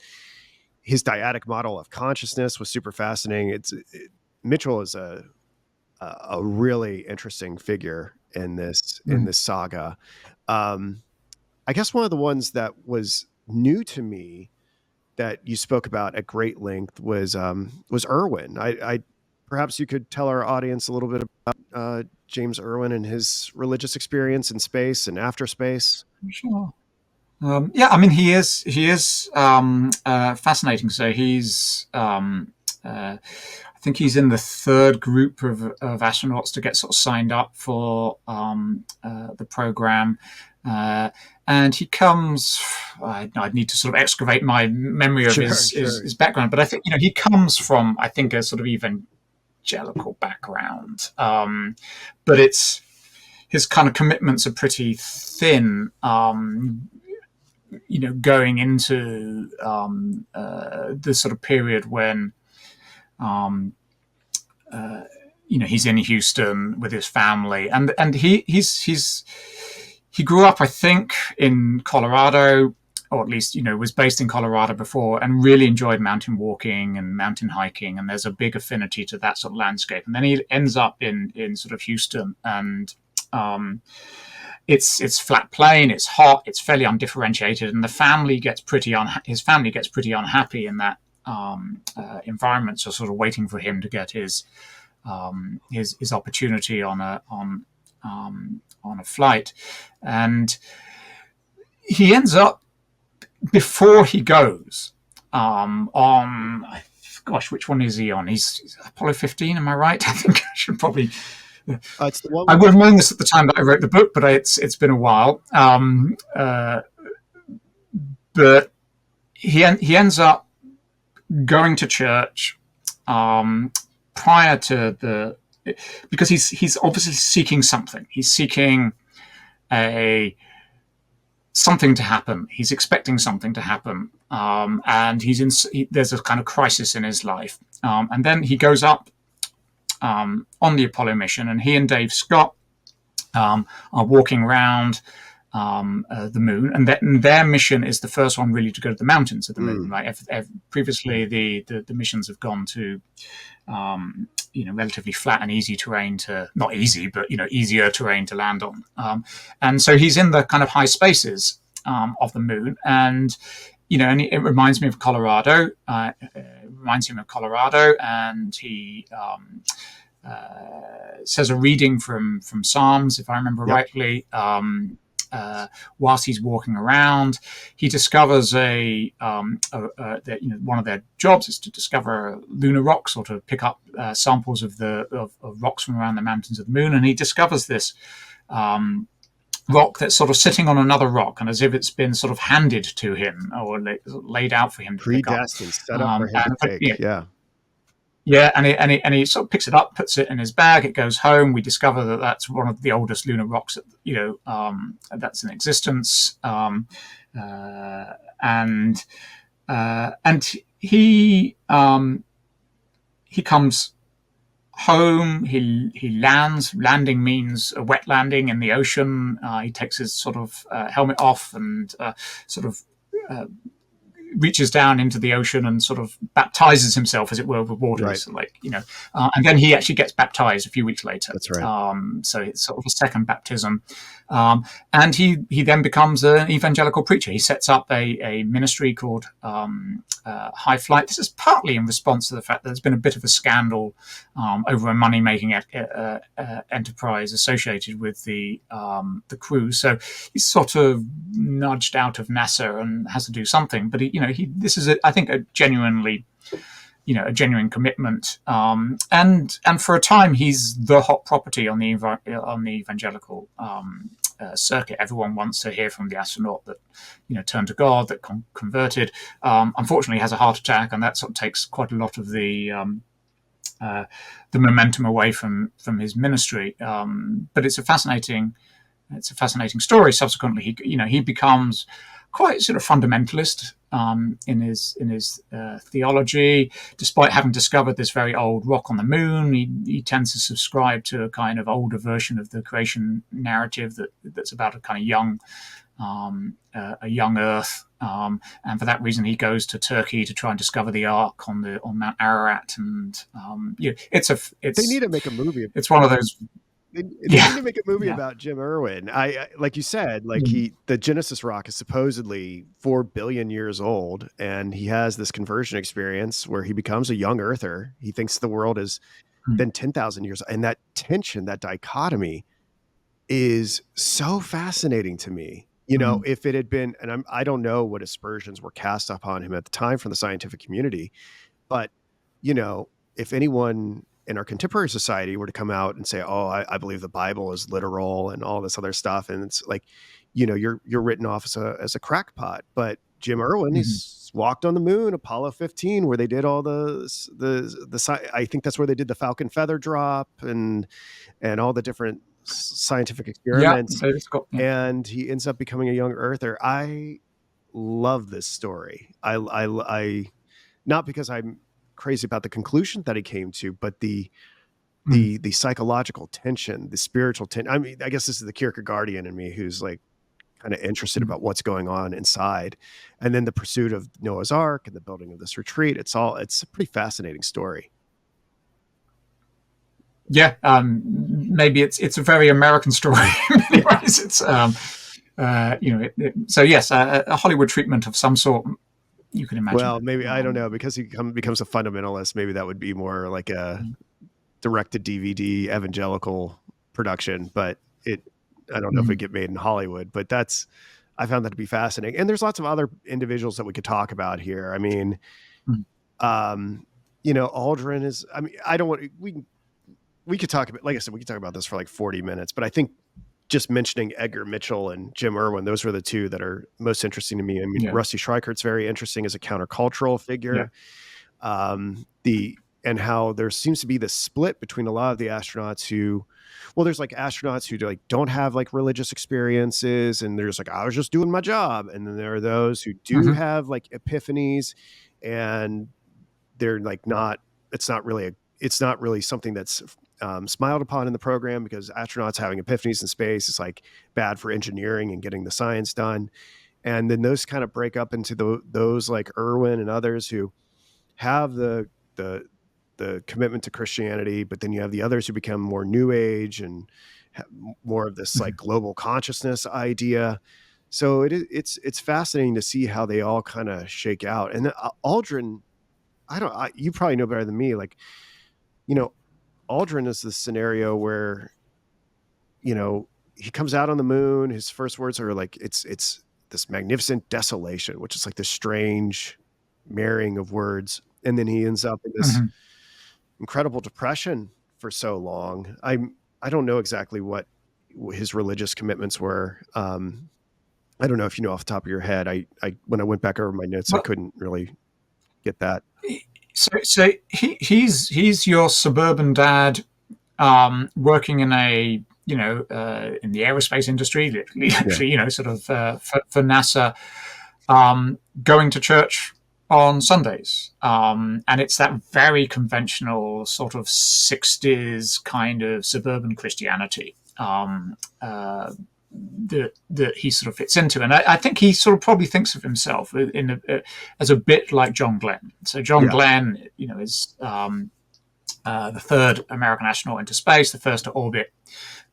his dyadic model of consciousness was super fascinating. Mitchell is a really interesting figure in this saga. I guess one of the ones that was new to me that you spoke about at great length was Irwin. I perhaps you could tell our audience a little bit about James Irwin and his religious experience in space and after space. Sure. Yeah, I mean, he is fascinating. So I think he's in the third group of astronauts to get sort of signed up for the program. And he comes, I'd need to sort of excavate my memory of his background, but I think, he comes from, I think, a sort of evangelical background. But his kind of commitments are pretty thin, going into this sort of period when, he's in Houston with his family, and he grew up, I think, in Colorado, or at least, was based in Colorado before, and really enjoyed mountain walking and mountain hiking. And there's a big affinity to that sort of landscape. And then he ends up in sort of Houston, and it's flat plain, it's hot, it's fairly undifferentiated, and his family gets pretty unhappy in that environment, so sort of waiting for him to get his opportunity on a flight. And he ends up, before he goes on, gosh, which one is he on? He's Apollo 15, am I right? I think I should probably... It's the one I would have known this at the time that I wrote the book, but it's been a while. But he ends up going to church prior to because he's obviously seeking something. He's seeking something to happen. He's expecting something to happen, and there's a kind of crisis in his life. And then he goes up on the Apollo mission, and he and Dave Scott are walking around the moon, and their mission is the first one really to go to the mountains of the moon. Right? Previously, the missions have gone to relatively flat and easy terrain not easy, but easier terrain to land on. And so he's in the kind of high spaces of the moon, and and it reminds me of Colorado. And he says a reading from Psalms, if I remember rightly. Whilst he's walking around, he discovers that one of their jobs is to discover lunar rocks, or to pick up samples of rocks from around the mountains of the moon. And he discovers this rock that's sort of sitting on another rock, and as if it's been sort of handed to him or laid out for him to pick up. Predestined, set up for him to take. Yeah. Yeah, and he sort of picks it up, puts it in his bag. It goes home. We discover that that's one of the oldest lunar rocks, that's in existence. Uh, and and he comes home. He lands. Landing means a wet landing in the ocean. He takes his sort of helmet off and sort of uh, reaches down into the ocean and sort of baptizes himself, as it were, with Right. waters, and then he actually gets baptized a few weeks later. That's right. So it's sort of a second baptism, and he then becomes an evangelical preacher. He sets up a ministry called High Flight. This is partly in response to the fact that there's been a bit of a scandal over a money making enterprise associated with the cruise. So he's sort of nudged out of NASA and has to do something. But this is, I think, a genuine commitment. And for a time, he's the hot property on the evangelical circuit. Everyone wants to hear from the astronaut that turned to God, that converted. Unfortunately, has a heart attack, and that sort of takes quite a lot of the momentum away from his ministry. But it's a fascinating story. Subsequently, he becomes quite sort of fundamentalist in his theology. Despite having discovered this very old rock on the moon, he tends to subscribe to a kind of older version of the creation narrative that's about a kind of a young Earth. And for that reason, he goes to Turkey to try and discover the Ark on Mount Ararat. And They need to make a movie. it's one of those. They Yeah, need to make a movie yeah. about Jim Irwin. I like you said, like Mm. the Genesis rock is supposedly 4 billion years old, and he has this conversion experience where he becomes a young earther. He thinks the world has been 10,000 years, and that tension, that dichotomy, is so fascinating to me. Mm. If it had been, and I don't know what aspersions were cast upon him at the time from the scientific community, but if anyone in our contemporary society were to come out and say, "Oh, I believe the Bible is literal," and all this other stuff, and it's like, you're written off as a crackpot. But Jim Irwin, Mhm. he's walked on the moon, Apollo 15, where they did all I think that's where they did the Falcon feather drop and all the different scientific Yeah, experiments, David Scott. Yeah. and he ends up becoming a young earther. I love this story. I not because I'm crazy about the conclusion that he came to, but the Mm. psychological tension, the spiritual tension. I mean, I guess this is the Kierkegaardian in me who's like kind of interested Mm. about what's going on inside, and then the pursuit of Noah's Ark and the building of this retreat. It's a pretty fascinating story. Yeah, maybe it's a very American story. In many ways, it's so yes, a Hollywood treatment of some sort. You can imagine Well, it. maybe I don't know, because he becomes a fundamentalist. Maybe that would be more like a direct to DVD evangelical production, but I don't know if it Mm. get made in Hollywood, but I found that to be fascinating. And there's lots of other individuals that we could talk about here. I mean, Mm. Aldrin is, I mean, I don't want, we could talk about, like I said, we could talk about this for like 40 minutes, but I think just mentioning Edgar Mitchell and Jim Irwin, those were the two that are most interesting to me. I mean, Yeah, Rusty Schreikert's very interesting as a countercultural yeah. figure. And how there seems to be this split between a lot of the astronauts who, well, there's like astronauts who like don't have like religious experiences, and there's like, I was just doing my job. And then there are those who do Hmm. have like epiphanies, and they're like it's not really something that's smiled upon in the program, because astronauts having epiphanies in space is like bad for engineering and getting the science done. And then those kind of break up into those like Irwin and others who have the commitment to Christianity, but then you have the others who become more New Age and more of this like Hmm. global consciousness idea. So it's fascinating to see how they all kind of shake out. And Aldrin, you probably know better than me. Like, you know, Aldrin is this scenario where, he comes out on the moon. His first words are like, it's this magnificent desolation, which is like this strange marrying of words. And then he ends up in this Hmm. incredible depression for so long. I don't know exactly what his religious commitments were. I don't know if you know off the top of your head. I when I went back over my notes, I Well, couldn't really get that. So he's your suburban dad, working in a in the aerospace industry, literally, Yeah. actually, sort of for NASA, going to church on Sundays, and it's that very conventional sort of '60s kind of suburban Christianity. That he sort of fits into, and I think he sort of probably thinks of himself as a bit like John Glenn. So John Yeah. Glenn, is the third American astronaut into space, the first to orbit.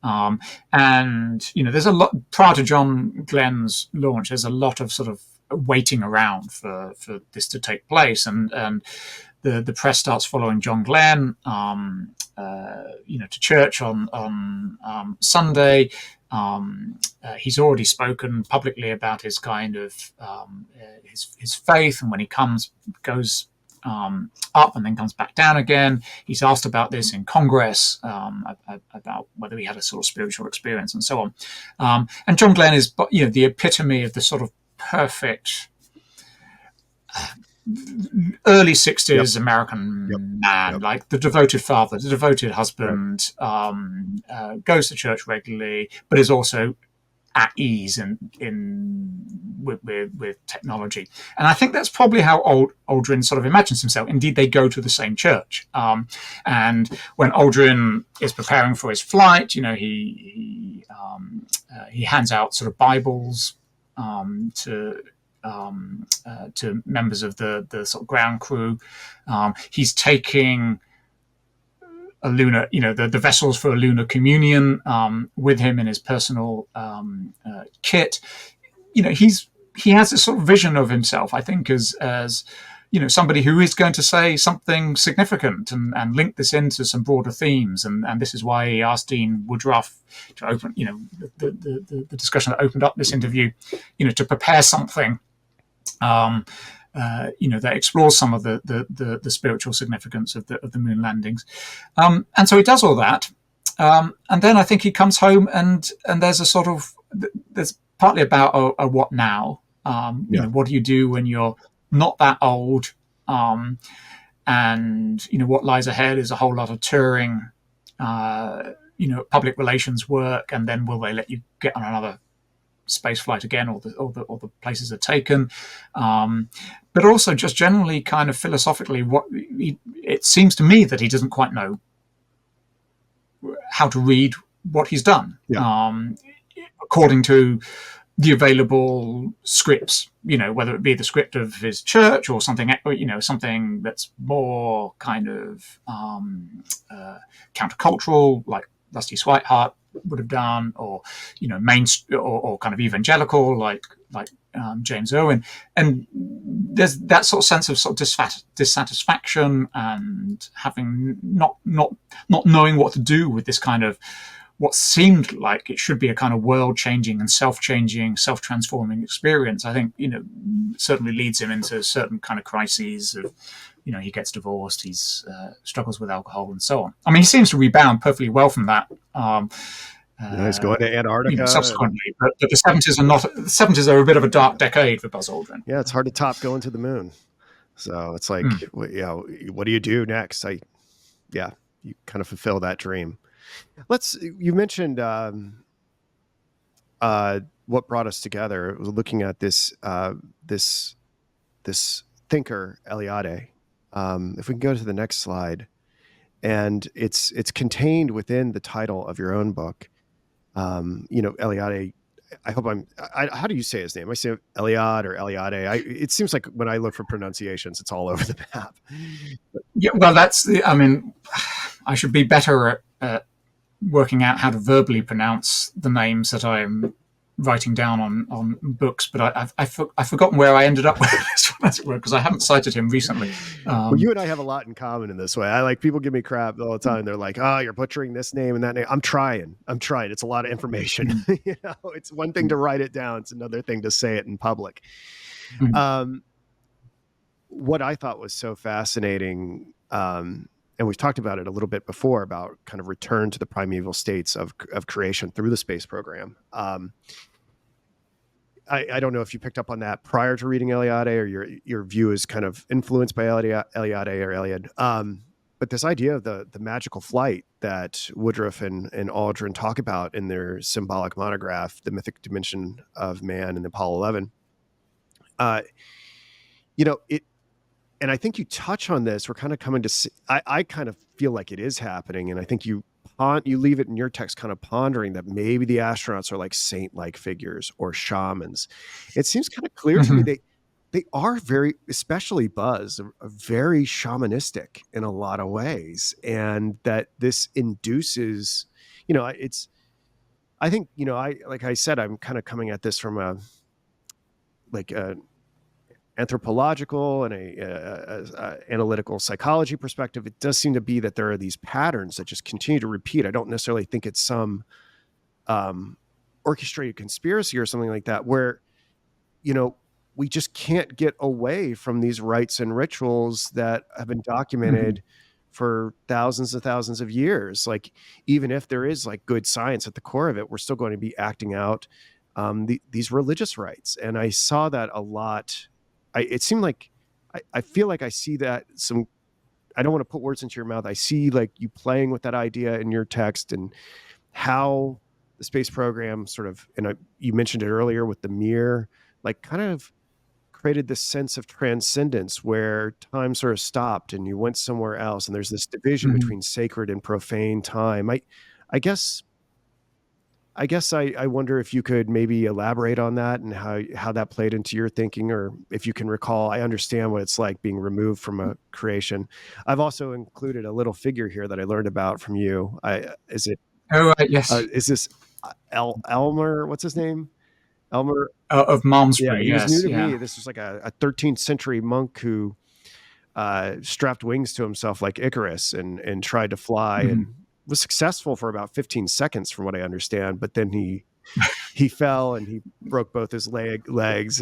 And there's a lot prior to John Glenn's launch. There's a lot of sort of waiting around for this to take place, and the press starts following John Glenn, to church on Sunday. He's already spoken publicly about his kind of his faith, and when he goes up and then comes back down again. He's asked about this in Congress, about whether he had a sort of spiritual experience and so on. And John Glenn is, the epitome of the sort of perfect early '60s Yep. American man, Yep. like the devoted father, the devoted husband, goes to church regularly, but is also at ease with technology. And I think that's probably how Aldrin sort of imagines himself. Indeed, they go to the same church. And when Aldrin is preparing for his flight, he hands out sort of Bibles to members of the sort of ground crew. He's taking a lunar, the vessels for a lunar communion with him in his personal kit. He has this sort of vision of himself, I think, as somebody who is going to say something significant and link this into some broader themes. And this is why he asked Dean Woodruff to open, the discussion that opened up this interview, to prepare something that explores some of the spiritual significance of the moon landings. And so he does all that. And then I think he comes home and there's a sort of, there's partly about a what now. What do you do when you're not that old? And, what lies ahead is a whole lot of touring, public relations work. And then will they let you get on another space flight again, or the places are taken, but also just generally kind of philosophically, it seems to me that he doesn't quite know how to read what he's done, according to the available scripts, whether it be the script of his church or something, something that's more kind of countercultural, like Rusty Sweetheart would have done, or main or kind of evangelical, like James Irwin. And there's that sort of sense of sort of dissatisfaction and having not knowing what to do with this kind of what seemed like it should be a kind of world-changing and self-changing, self-transforming experience. I think certainly leads him into certain kind of crises of, he gets divorced, he's struggles with alcohol and so on. I mean, he seems to rebound perfectly well from that. He's going to Antarctica. Subsequently, but the '70s are a bit of a dark decade for Buzz Aldrin. Yeah, it's hard to top going to the moon. So it's like, what do you do next? You kind of fulfill that dream. You mentioned what brought us together. Looking at this thinker, Eliade. If we can go to the next slide, and it's contained within the title of your own book. Eliade. I hope how do you say his name? I say Eliade or Eliade. It seems like when I look for pronunciations, it's all over the map. Yeah, well, I should be better at working out how to verbally pronounce the names that I'm writing down on books, but I've forgotten where I ended up with this one, as it were, because I haven't cited him recently. Well, you and I have a lot in common in this way. People give me crap all the time. They're like, "Oh, you're butchering this name and that name." I'm trying. It's a lot of information. It's one thing to write it down. It's another thing to say it in public. What I thought was so fascinating, and we've talked about it a little bit before, about kind of return to the primeval states of creation through the space program. I don't know if you picked up on that prior to reading Eliade, or your view is kind of influenced by Eliade or Eliade. But this idea of the magical flight that Woodruff and Aldrin talk about in their symbolic monograph, The Mythic Dimension of Man in Apollo 11, it, and I think you touch on this. We're kind of coming to see, I kind of feel like it is happening. And I think you leave it in your text kind of pondering that maybe the astronauts are like saint-like figures or shamans. It seems kind of clear to me they are very, especially Buzz, are very shamanistic in a lot of ways. And that this induces, I think, like I said, I'm kind of coming at this from a anthropological and a analytical psychology perspective. It does seem to be that there are these patterns that just continue to repeat. I don't necessarily think it's some orchestrated conspiracy or something like that, where we just can't get away from these rites and rituals that have been documented for thousands and thousands of years. Like, even if there is like good science at the core of it, we're still going to be acting out these religious rites. And I saw that a lot. It seemed like I feel like I see that I don't want to put words into your mouth. I see like you playing with that idea in your text, and how the space program sort of, and you mentioned it earlier with the mirror, like kind of created this sense of transcendence where time sort of stopped and you went somewhere else. And there's this division between sacred and profane time. I guess I wonder if you could maybe elaborate on that and how that played into your thinking, or if you can recall. I understand what it's like being removed from a creation. I've also included a little figure here that I learned about from you. Is it? Oh, yes. Is this Elmer? What's his name? Elmer of Malmesbury. Yeah, he was new to me. This was like a 13th century monk who strapped wings to himself like Icarus and tried to fly and was successful for about 15 seconds from what I understand, but then he fell and he broke both his legs.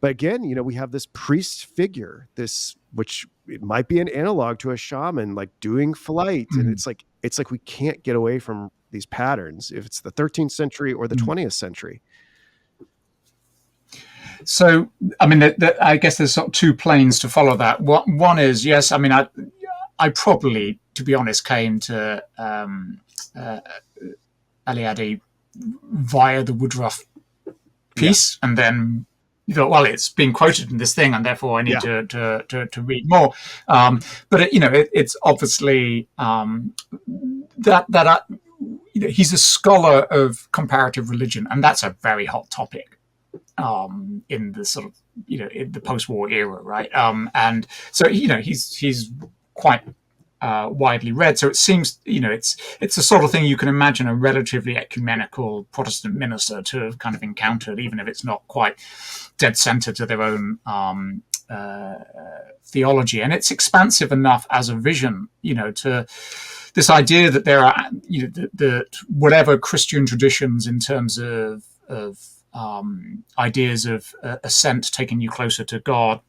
But again, we have this priest figure, which it might be an analog to a shaman, like doing flight. And it's like we can't get away from these patterns, if it's the 13th century or the 20th century. So, I mean, I guess there's sort of two planes to follow that. One is, yes, I mean, I probably, to be honest, came to Eliade via the Woodruff piece, and then you thought, well, it's being quoted in this thing, and therefore I need to read more. But it's obviously that he's a scholar of comparative religion, and that's a very hot topic in the sort of in the post-war era, right? And so he's quite widely read. So it seems it's the sort of thing you can imagine a relatively ecumenical Protestant minister to have kind of encountered, even if it's not quite dead center to their own theology. And it's expansive enough as a vision, to this idea that there are that whatever Christian traditions in terms of ideas of ascent taking you closer to God,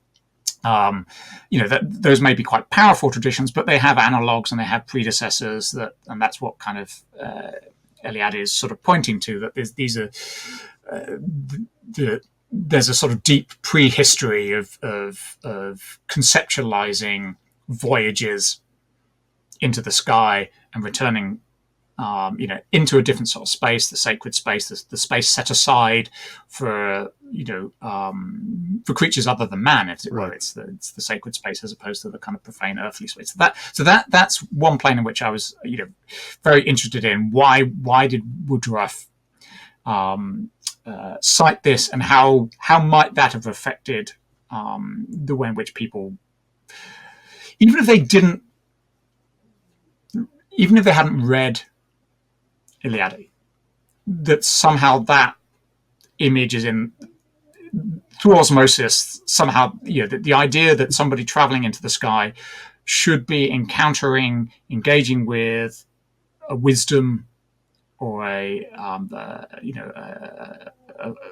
that those may be quite powerful traditions, but they have analogs and they have predecessors, and that's what kind of Eliade is sort of pointing to, that there's a sort of deep prehistory of conceptualizing voyages into the sky and returning into a different sort of space, the sacred space, the space set aside for creatures other than man, as it were. It's the sacred space as opposed to the kind of profane earthly space. That's one plane in which I was very interested in. Why did Woodruff cite this, and how might that have affected the way in which people, even if they hadn't read Eliade, that somehow that image is in through osmosis. Somehow, the idea that somebody traveling into the sky should be engaging with a wisdom or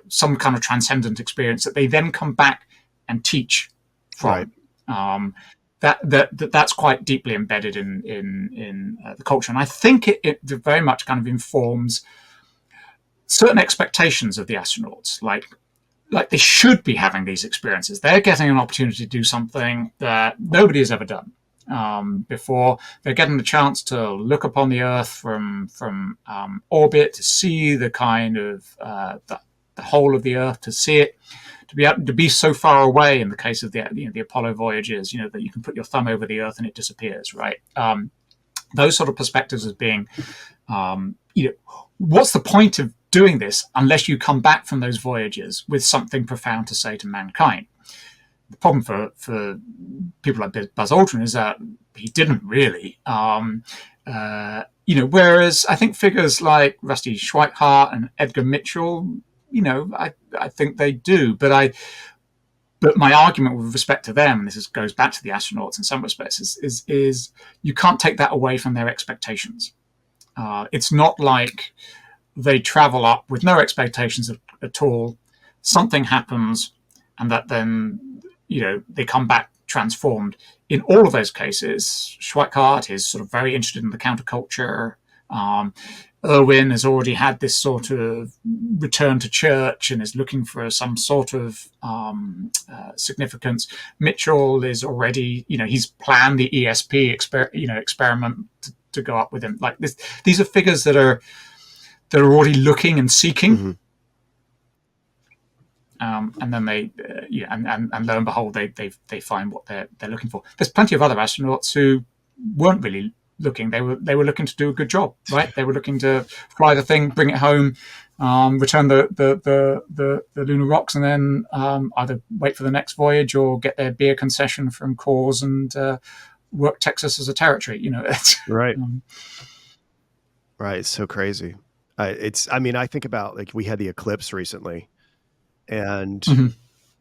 some kind of transcendent experience that they then come back and teach from. Right. That's quite deeply embedded in the culture, and I think it very much kind of informs certain expectations of the astronauts. Like, like they should be having these experiences. They're getting an opportunity to do something that nobody has ever done before. They're getting the chance to look upon the Earth from orbit, to see the kind of the whole of the Earth, to see it, to be able to be so far away. In the case of the Apollo voyages, that you can put your thumb over the Earth and it disappears. Right. Those sort of perspectives as being, what's the point of doing this unless you come back from those voyages with something profound to say to mankind? The problem for people like Buzz Aldrin is that he didn't really. Whereas I think figures like Rusty Schweighart and Edgar Mitchell, I think they do. But my argument with respect to them, and this goes back to the astronauts in some respects, is you can't take that away from their expectations. It's not like they travel up with no expectations at all. Something happens, and that then they come back transformed. In all of those cases, Schweikart is sort of very interested in the counterculture. Irwin has already had this sort of return to church and is looking for some sort of significance. Mitchell is already, he's planned the ESP experiment to go up with him. Like this, these are figures that are already looking and seeking. Mm-hmm. And then they, and lo and behold, they find what they're looking for. There's plenty of other astronauts who weren't really looking. They were looking to do a good job, right? They were looking to fly the thing, bring it home, return the lunar rocks, and then either wait for the next voyage or get their beer concession from Coors and work Texas as a territory. Right. Right. It's so crazy. I think about, like, we had the eclipse recently, and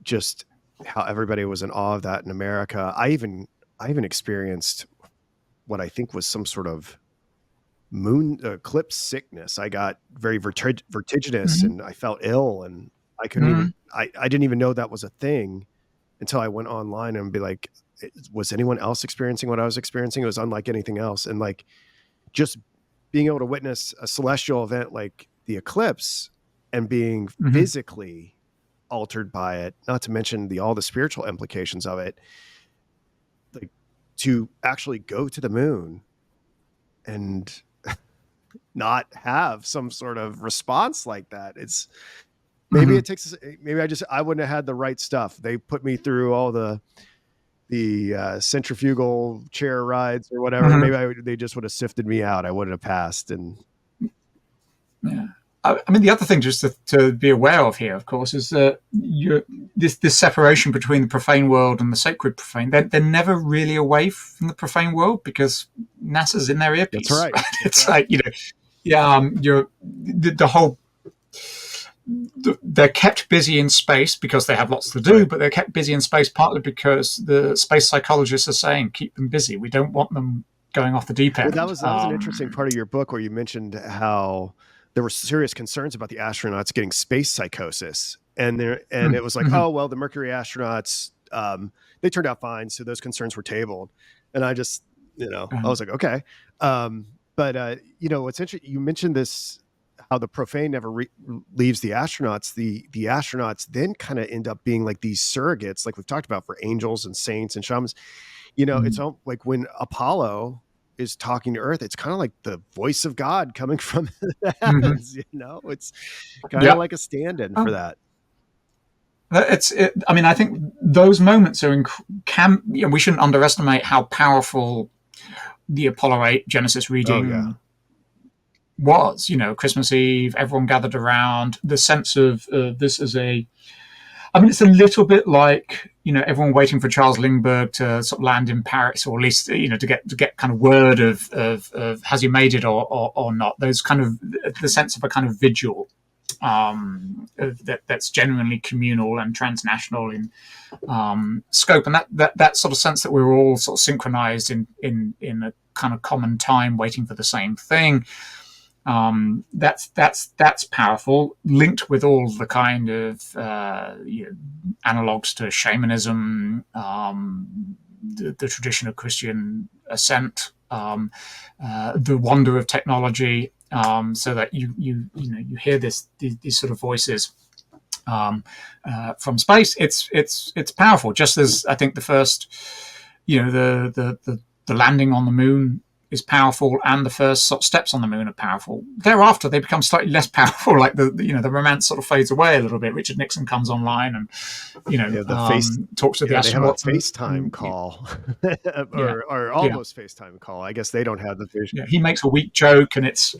just how everybody was in awe of that in America. I even experienced what I think was some sort of moon eclipse sickness. I got very vertiginous and I felt ill, and I couldn't even, I didn't even know that was a thing until I went online and be like, was anyone else experiencing what I was experiencing? It was unlike anything else. And like, just being able to witness a celestial event like the eclipse and being physically altered by it, not to mention all the spiritual implications of it, like to actually go to the moon and not have some sort of response like that. It's maybe it takes, maybe I wouldn't have had the right stuff. They put me through all the centrifugal chair rides or whatever. Maybe they just would have sifted me out. I wouldn't have passed. And yeah. I mean, the other thing just to be aware of here, of course, is that this separation between the profane world and the sacred profane, they're never really away from the profane world because NASA's in their earpiece. That's right. It's right. Like, you're the whole, they're kept busy in space because they have lots to do, but they're kept busy in space partly because the space psychologists are saying, keep them busy. We don't want them going off the deep end. Well, that was an interesting part of your book where you mentioned how there were serious concerns about the astronauts getting space psychosis. And it was like, oh, well, the Mercury astronauts, they turned out fine. So those concerns were tabled. And I just, I was like, okay. But what's interesting, you mentioned this, how the profane never leaves the astronauts. The astronauts then kind of end up being like these surrogates, like we've talked about, for angels and saints and shamans. It's all like when Apollo is talking to Earth, it's kind of like the voice of God coming from the heavens. It's kind of like a stand-in for that. I mean, I think those moments are we shouldn't underestimate how powerful the Apollo 8 Genesis reading was. Christmas Eve, everyone gathered around. The sense of this as it's a little bit like, everyone waiting for Charles Lindbergh to sort of land in Paris, or at least, to get kind of word of has he made it or not. Those kind of, the sense of a kind of vigil that's genuinely communal and transnational in scope, and that sort of sense that we're all sort of synchronized in a kind of common time, waiting for the same thing. That's powerful, linked with all the kind of analogs to shamanism, the tradition of Christian ascent, the wonder of technology, so that you hear these sort of voices. from space, it's powerful. Just as I think the first, the landing on the moon is powerful, and the first sort of steps on the moon are powerful. Thereafter, they become slightly less powerful. Like the romance sort of fades away a little bit. Richard Nixon comes online, and talks to the they have a astronauts. FaceTime call, Yeah, or yeah, almost FaceTime call. I guess they don't have the vision. yeah. He makes a weak joke, and it's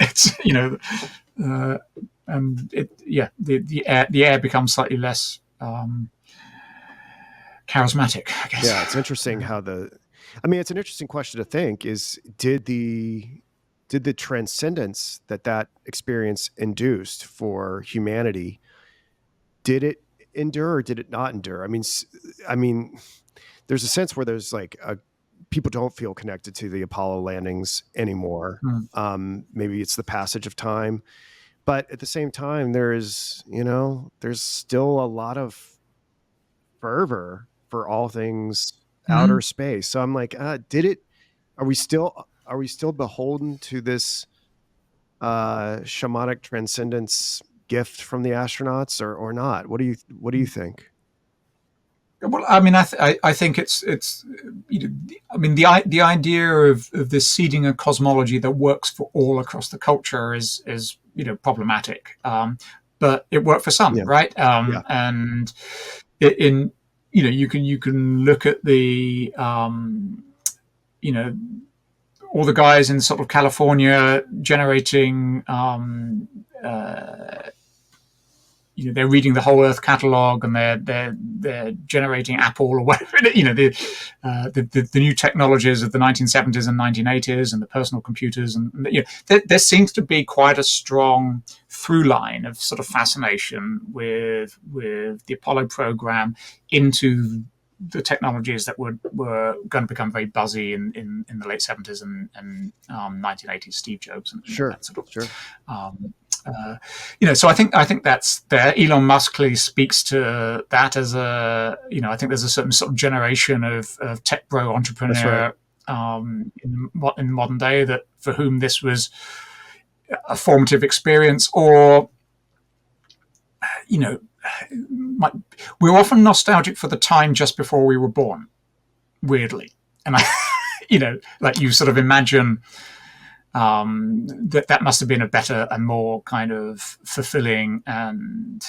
and the air becomes slightly less charismatic, I guess. Yeah, it's interesting how it's an interesting question to think is did the transcendence that experience induced for humanity, did it endure or did it not endure? I mean, there's a sense where there's like people don't feel connected to the Apollo landings anymore. Maybe it's the passage of time, but at the same time, there's still a lot of fervor for all things outer space. So I'm like, did it? Are we still beholden to this shamanic transcendence gift from the astronauts, or not? What do you think? Well, I mean, I think it's the idea of this seeding a cosmology that works for all across the culture is problematic, but it worked for some, right? Yeah. And you can look at the all the guys in sort of California generating they're reading the whole Earth catalog, and they're generating Apple or whatever, the new technologies of the 1970s and 1980s, and the personal computers, and there seems to be quite a strong through line of sort of fascination with the Apollo program into the technologies that were going to become very buzzy in the late 70s and 1980s, Steve Jobs and that sort of. Sure. So I think that's there. Elon Musk clearly speaks to that as I think there's a certain sort of generation of tech bro entrepreneur in modern day that for whom this was a formative experience, or we're often nostalgic for the time just before we were born, weirdly, and like you sort of imagine. That must have been a better and more kind of fulfilling and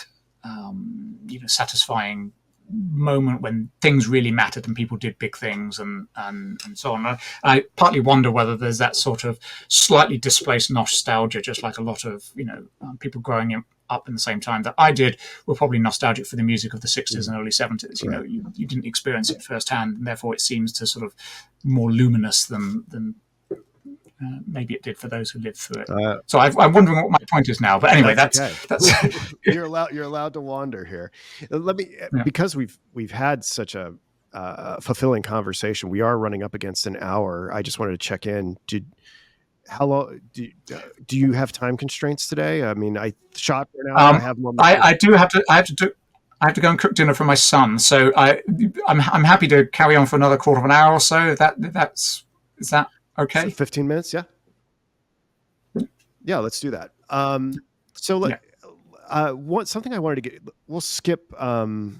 satisfying moment when things really mattered and people did big things and so on. I partly wonder whether there's that sort of slightly displaced nostalgia, just like a lot of people growing up in the same time that I did were probably nostalgic for the music of the 60s and early 70s. You didn't experience it firsthand, and therefore it seems to sort of more luminous than maybe it did for those who lived through it. So I'm wondering what my point is now. But anyway, that's you're allowed to wander here. Let me because we've had such a fulfilling conversation. We are running up against an hour. I just wanted to check in. How long do you have time constraints today? I mean, I shot for an hour. I have more. I have to go and cook dinner for my son. So I'm happy to carry on for another quarter of an hour or so. Is that okay? So 15 minutes, yeah. Yeah, let's do that. Something I wanted to get. We'll skip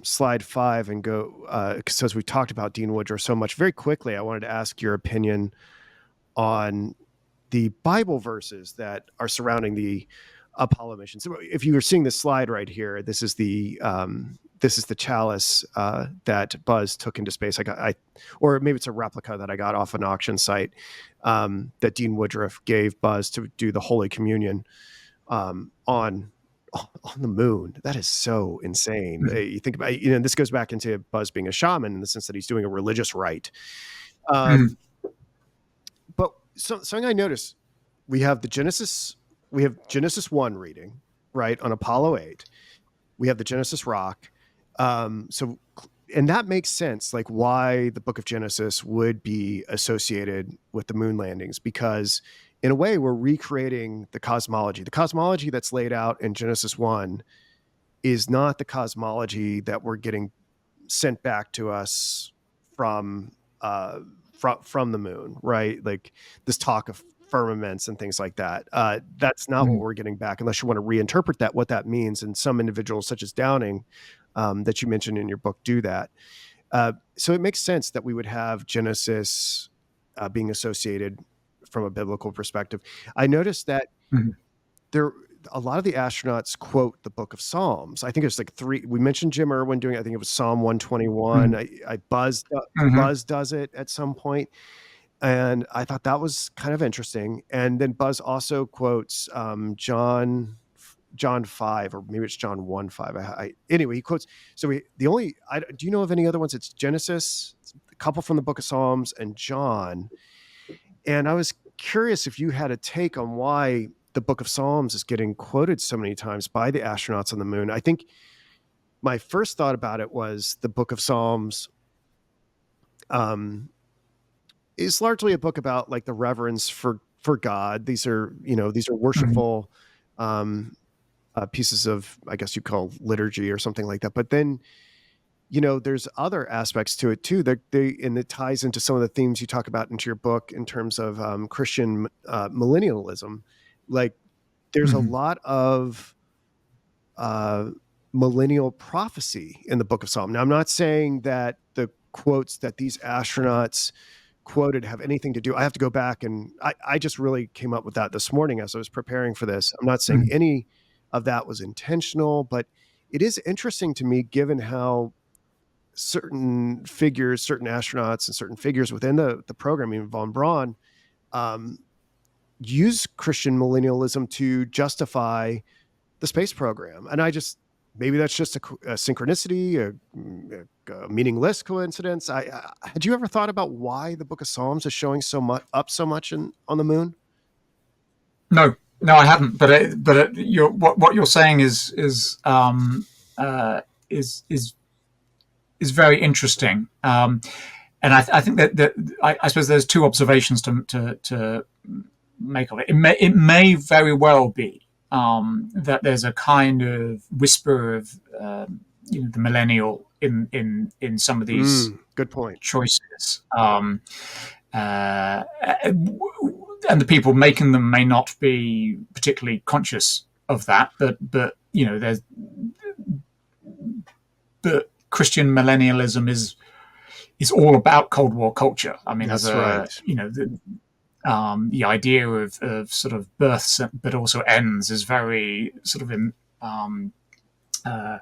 slide 5 and go because we've talked about Dean Woodruff so much. Very quickly, I wanted to ask your opinion on the Bible verses that are surrounding the Apollo mission. So, if you were seeing this slide right here, this is the chalice that Buzz took into space. Or maybe it's a replica that I got off an auction site that Dean Woodruff gave Buzz to do the Holy Communion on the moon. That is so insane. Mm-hmm. You think about, this goes back into Buzz being a shaman in the sense that he's doing a religious rite. But something I noticed, we have Genesis 1 reading, right, on Apollo 8. We have the Genesis rock. And that makes sense, like why the book of Genesis would be associated with the moon landings, because in a way we're recreating the cosmology. The cosmology that's laid out in Genesis 1 is not the cosmology that we're getting sent back to us from the moon, right? Like this talk of firmaments and things like that. That's not what Mm, we're getting back, unless you want to reinterpret that, what that means. And some individuals, such as Downing, that you mentioned in your book, do that. So it makes sense that we would have Genesis being associated from a biblical perspective. I noticed that mm, there a lot of the astronauts quote the book of Psalms. I think it's like three. We mentioned Jim Irwin doing it. I think it was Psalm 121. mm, I mhm, Buzz does it at some point, and I thought that was kind of interesting. And then Buzz also quotes John 5, or maybe it's John 1:5. Anyway, he quotes. So do you know of any other ones? It's Genesis, a couple from the book of Psalms, and John. And I was curious if you had a take on why the book of Psalms is getting quoted so many times by the astronauts on the moon. I think my first thought about it was the book of Psalms is largely a book about like the reverence for God. These are mhm, worshipful pieces of, I guess you call liturgy or something like that. But then, there's other aspects to it too. And it ties into some of the themes you talk about into your book in terms of Christian millennialism. Like, there's a mhm. lot of uh, millennial prophecy in the Book of Psalm. Now, I'm not saying that the quotes that these astronauts quoted have anything to do. I have to go back, and I just really came up with that this morning as I was preparing for this. I'm not saying Mm. any of that was intentional, but it is interesting to me given how certain figures, certain astronauts, and certain figures within the program, even von Braun, um, use Christian millennialism to justify the space program. And maybe that's just a synchronicity, a meaningless coincidence. Had you ever thought about why the Book of Psalms is showing so much on the moon? No, no, I hadn't. What you're saying uh, is is very interesting. And I think I suppose there's two observations to make of it. It may very well be that there's a kind of whisper of the millennial in some of these Good point. choices. Uh, and the people making them may not be particularly conscious of that, but Christian millennialism is all about Cold War culture. I mean, as That's a right. the idea of sort of births but also ends is very sort of um, uh,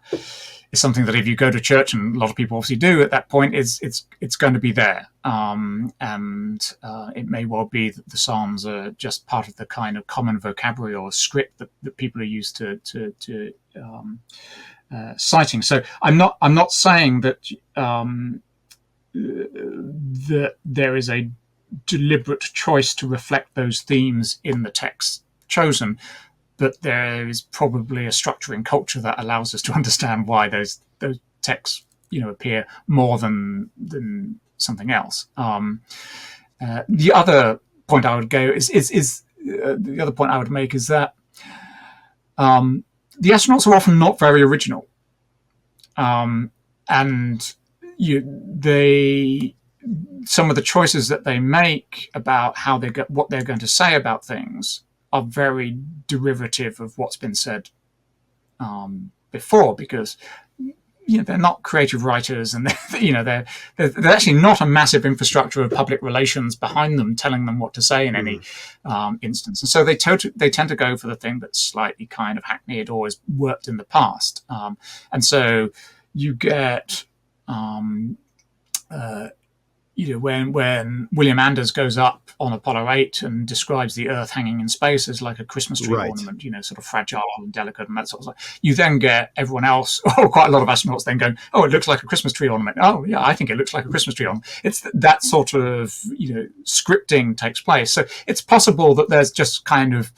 is something that if you go to church, and a lot of people obviously do at that point, it's going to be there, and it may well be that the Psalms are just part of the kind of common vocabulary or script that people are used to citing. So I'm not saying that there is a deliberate choice to reflect those themes in the text chosen, but there is probably a structure in culture that allows us to understand why those texts appear more than something else. The other point I would go is the other point I would make is that the astronauts are often not very original, and they some of the choices that they make about how they get what they're going to say about things are very derivative of what's been said before, because they're not creative writers, and they're actually not a massive infrastructure of public relations behind them telling them what to say in any Mm. instance, and so they tend to go for the thing that's slightly kind of hackneyed or has worked in the past, and so you get uh, when William Anders goes up on Apollo 8 and describes the Earth hanging in space as like a Christmas tree Right. ornament, sort of fragile and delicate and that sort of stuff, you then get everyone else, or quite a lot of astronauts, then going, "Oh, it looks like a Christmas tree ornament. Oh, yeah, I think it looks like a Christmas tree ornament." It's that sort of scripting takes place. So it's possible that there's just kind of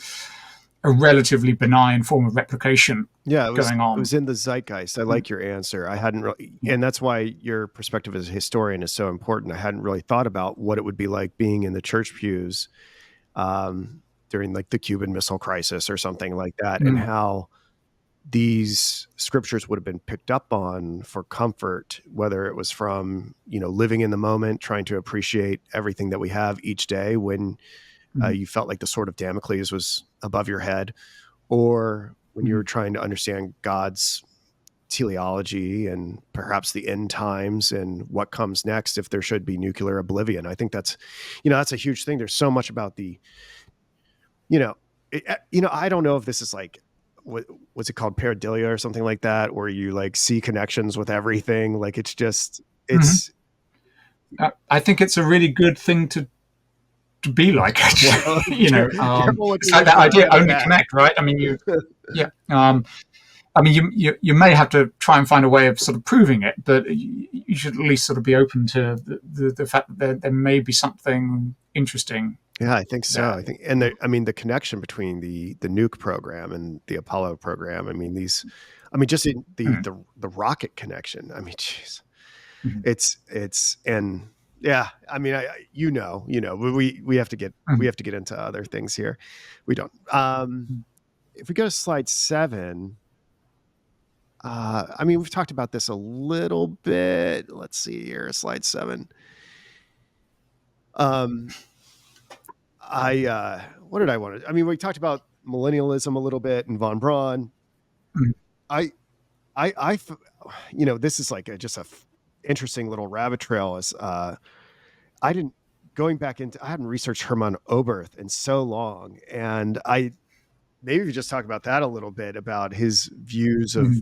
a relatively benign form of replication Yeah, it was going it on. was in the zeitgeist. I like your answer. I hadn't really, and that's why your perspective as a historian is so important. I hadn't really thought about what it would be like being in the church pews during like the Cuban Missile Crisis or something like that, and Mm, how these scriptures would have been picked up on for comfort, whether it was from living in the moment, trying to appreciate everything that we have each day when You felt like the sword of Damocles was above your head, or when you were trying to understand God's teleology and perhaps the end times and what comes next if there should be nuclear oblivion. I think that's, that's a huge thing. There's so much about the, I don't know if this is like, what's it called, pareidolia or something like that, where you like see connections with everything. Like it's I think it's a really good thing to be like. well, It's like that idea, only connect, right? I mean, yeah. I mean, you may have to try and find a way of sort of proving it, but you should at least sort of be open to the fact that there may be something interesting. Yeah, I think so. I think, and the connection between the nuke program and the Apollo program. Just in the rocket connection. I mean, geez, it's and yeah. I mean, we have to get into other things here. We don't. If we go to slide 7. We've talked about this a little bit. Let's see here, slide 7. What did I want to? We talked about millennialism a little bit and von Braun. I this is like just a interesting little rabbit trail. Is I hadn't researched Hermann Oberth in so long, and maybe we just talk about that a little bit, about his views of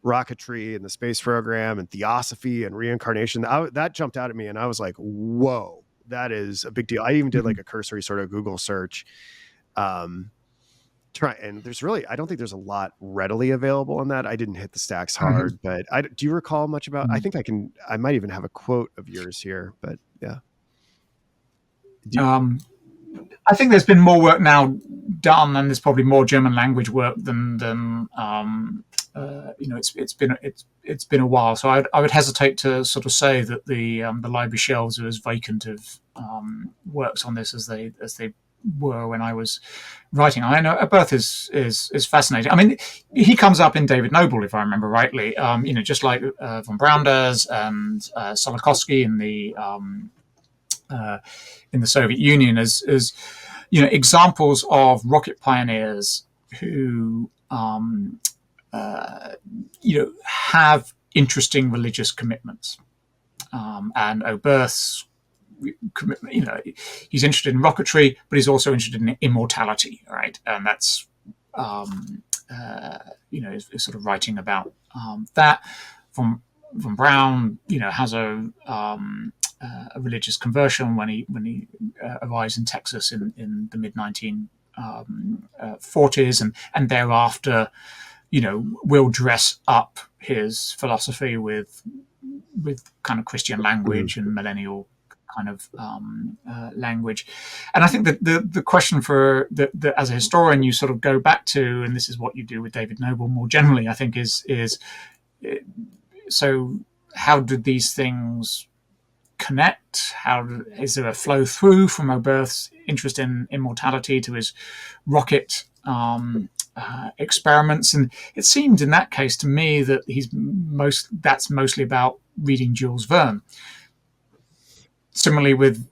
rocketry and the space program and theosophy and reincarnation. That jumped out at me, and I was like, whoa, that is a big deal. I even did like a cursory sort of Google search. And there's really, I don't think there's a lot readily available on that. I didn't hit the stacks hard, but do you recall much about, I think I might even have a quote of yours here, but yeah. I think there's been more work now done, and there's probably more German language work than it's been a while. So I would hesitate to sort of say that the library shelves are as vacant of works on this as they were when I was writing. I know Oberth is fascinating. I mean, he comes up in David Noble, if I remember rightly. Just like von Braun does, and Solokowski in the Soviet Union as examples of rocket pioneers who have interesting religious commitments. And Oberth's commitment, he's interested in rocketry, but he's also interested in immortality, right? And that's is sort of writing about that. Von Braun, has a religious conversion when he arrives in Texas in the mid 1940s, and thereafter, will dress up his philosophy with kind of Christian language and millennial kind of language. And I think that the question for that as a historian you sort of go back to, and this is what you do with David Noble more generally, I think is so how did these things connect? Is there a flow through from Oberth's interest in immortality to his rocket experiments? And it seemed in that case to me that that's mostly about reading Jules Verne. Similarly with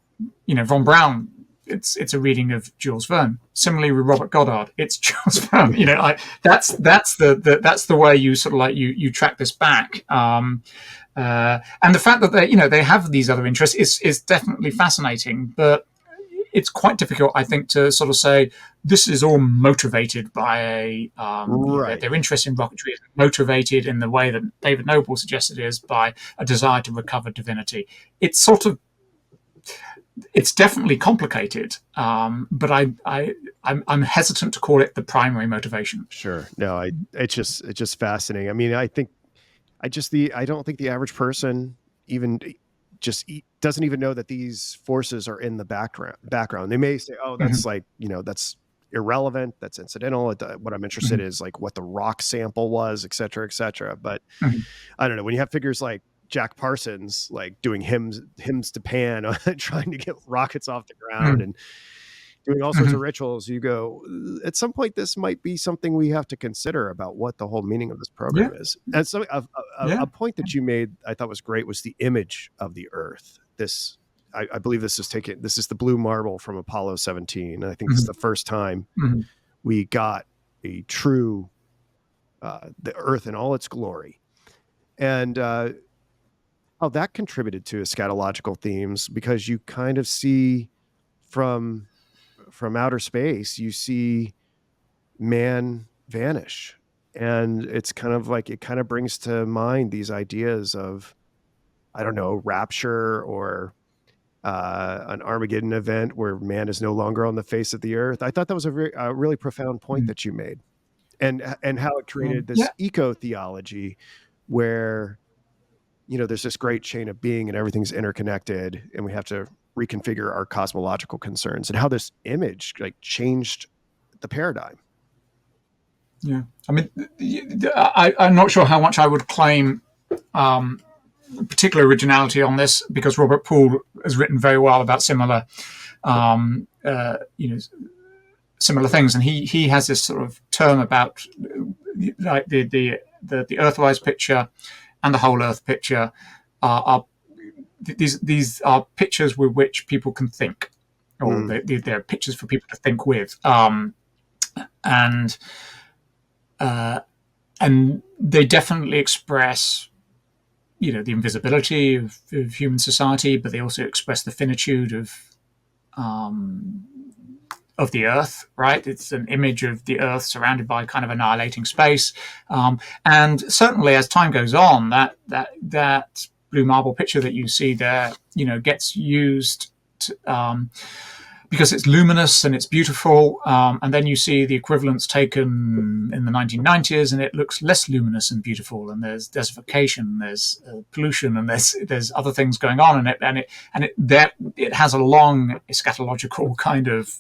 von Braun, it's a reading of Jules Verne. Similarly with Robert Goddard, it's Jules Verne. That's the way you sort of like you track this back. And the fact that they have these other interests is definitely fascinating, but it's quite difficult, I think, to sort of say this is all motivated by their interest in rocketry is motivated in the way that David Noble suggested is by a desire to recover divinity. It's definitely complicated, but I'm hesitant to call it the primary motivation. Sure, no, it's just fascinating. I mean, I don't think the average person even doesn't even know that these forces are in the background. They may say, oh, that's that's irrelevant, that's incidental. What I'm interested in is like what the rock sample was, et cetera, et cetera. But I don't know, when you have figures like Jack Parsons, like doing hymns to Pan, trying to get rockets off the ground and doing all sorts of rituals, you go, at some point, this might be something we have to consider about what the whole meaning of this program is. And so a point that you made, I thought was great, was the image of the Earth. This I believe this is the blue marble from Apollo 17. And I think this is Mhm. the first time Mhm. we got a true the Earth in all its glory, and how that contributed to eschatological themes, because you kind of see from outer space, you see man vanish, and it's kind of like it kind of brings to mind these ideas of, I don't know, rapture, or an Armageddon event where man is no longer on the face of the earth. I thought that was a really profound point Mhm. that you made, and how it created this Yeah. eco theology where, there's this great chain of being and everything's interconnected, and we have to reconfigure our cosmological concerns, and how this image like changed the paradigm. Yeah. I mean, I'm not sure how much I would claim particular originality on this, because Robert Poole has written very well about similar, you know, similar things, and he has this sort of term about like the Earthwise picture and the whole Earth picture are these are pictures with which people can think, or Mm. they're pictures for people to think with, and and they definitely express, the invisibility of human society, but they also express the finitude of the Earth. Right, it's an image of the Earth surrounded by kind of annihilating space, and certainly as time goes on, that blue marble picture that you see there, gets used to, because it's luminous and it's beautiful. And then you see the equivalents taken in the 1990s, and it looks less luminous and beautiful. And there's desertification, there's pollution, and there's other things going on. It has a long eschatological kind of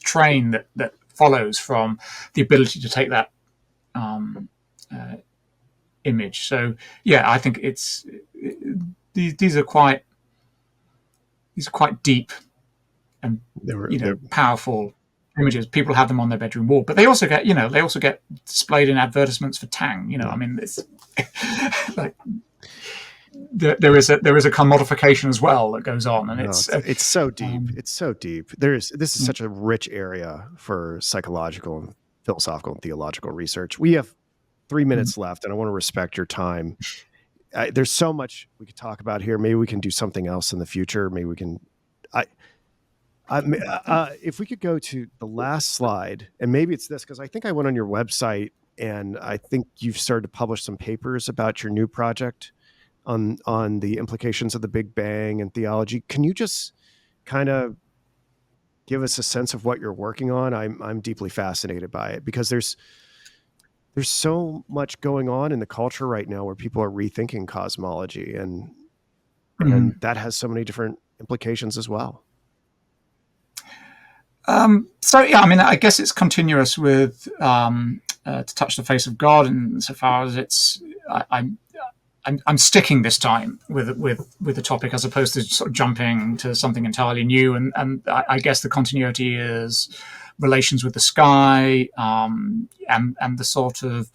train that follows from the ability to take that uh, image. So yeah, I think these are quite deep and They were powerful images. People have them on their bedroom wall, but they also get displayed in advertisements for Tang. I yeah. mean, it's like there is a commodification as well that goes on, and No, it's it's so deep. um, It's so deep. This is yeah. such a rich area for psychological and philosophical and theological research. We have 3 minutes left, and I want to respect your time. There's so much we could talk about here. Maybe we can do something else in the future. Maybe we can. I, if we could go to the last slide, and maybe it's this, because I think I went on your website, and I think you've started to publish some papers about your new project on the implications of the Big Bang and theology. Can you just kind of give us a sense of what you're working on? I'm deeply fascinated by it, because there's so much going on in the culture right now where people are rethinking cosmology, and that has so many different implications as well. So yeah, I mean, I guess it's continuous with to touch the face of God, and so far as I'm sticking this time with the topic, as opposed to sort of jumping to something entirely new. And I guess the continuity is relations with the sky, and the sort of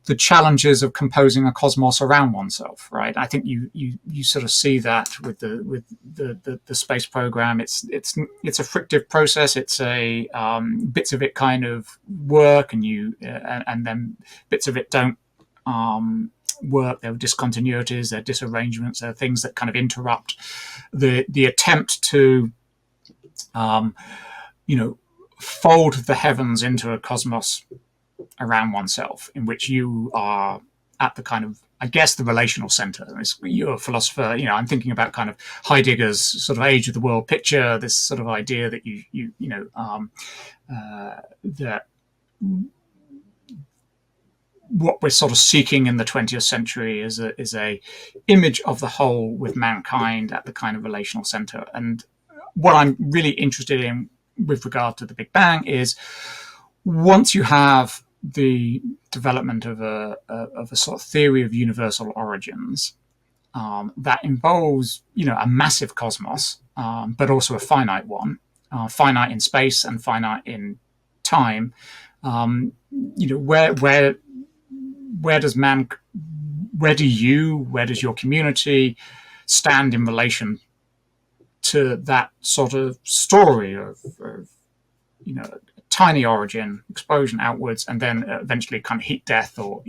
the challenges of composing a cosmos around oneself. Right. I think you sort of see that with the space program. It's a frictive process. It's a bits of it kind of work, and then bits of it don't work. There are discontinuities, there are disarrangements, there are things that kind of interrupt the attempt to fold the heavens into a cosmos around oneself, in which you are at the kind of, I guess, the relational center. You're a philosopher. I'm thinking about kind of Heidegger's sort of age of the world picture. This sort of idea that that what we're sort of seeking in the 20th century is a image of the whole, with mankind at the kind of relational center. And what I'm really interested in with regard to the Big Bang is, once you have the development of a sort of theory of universal origins, that involves a massive cosmos, but also a finite one, finite in space and finite in time. Where does man, where does your community stand in relation to that sort of story of tiny origin, explosion outwards, and then eventually kind of heat death, or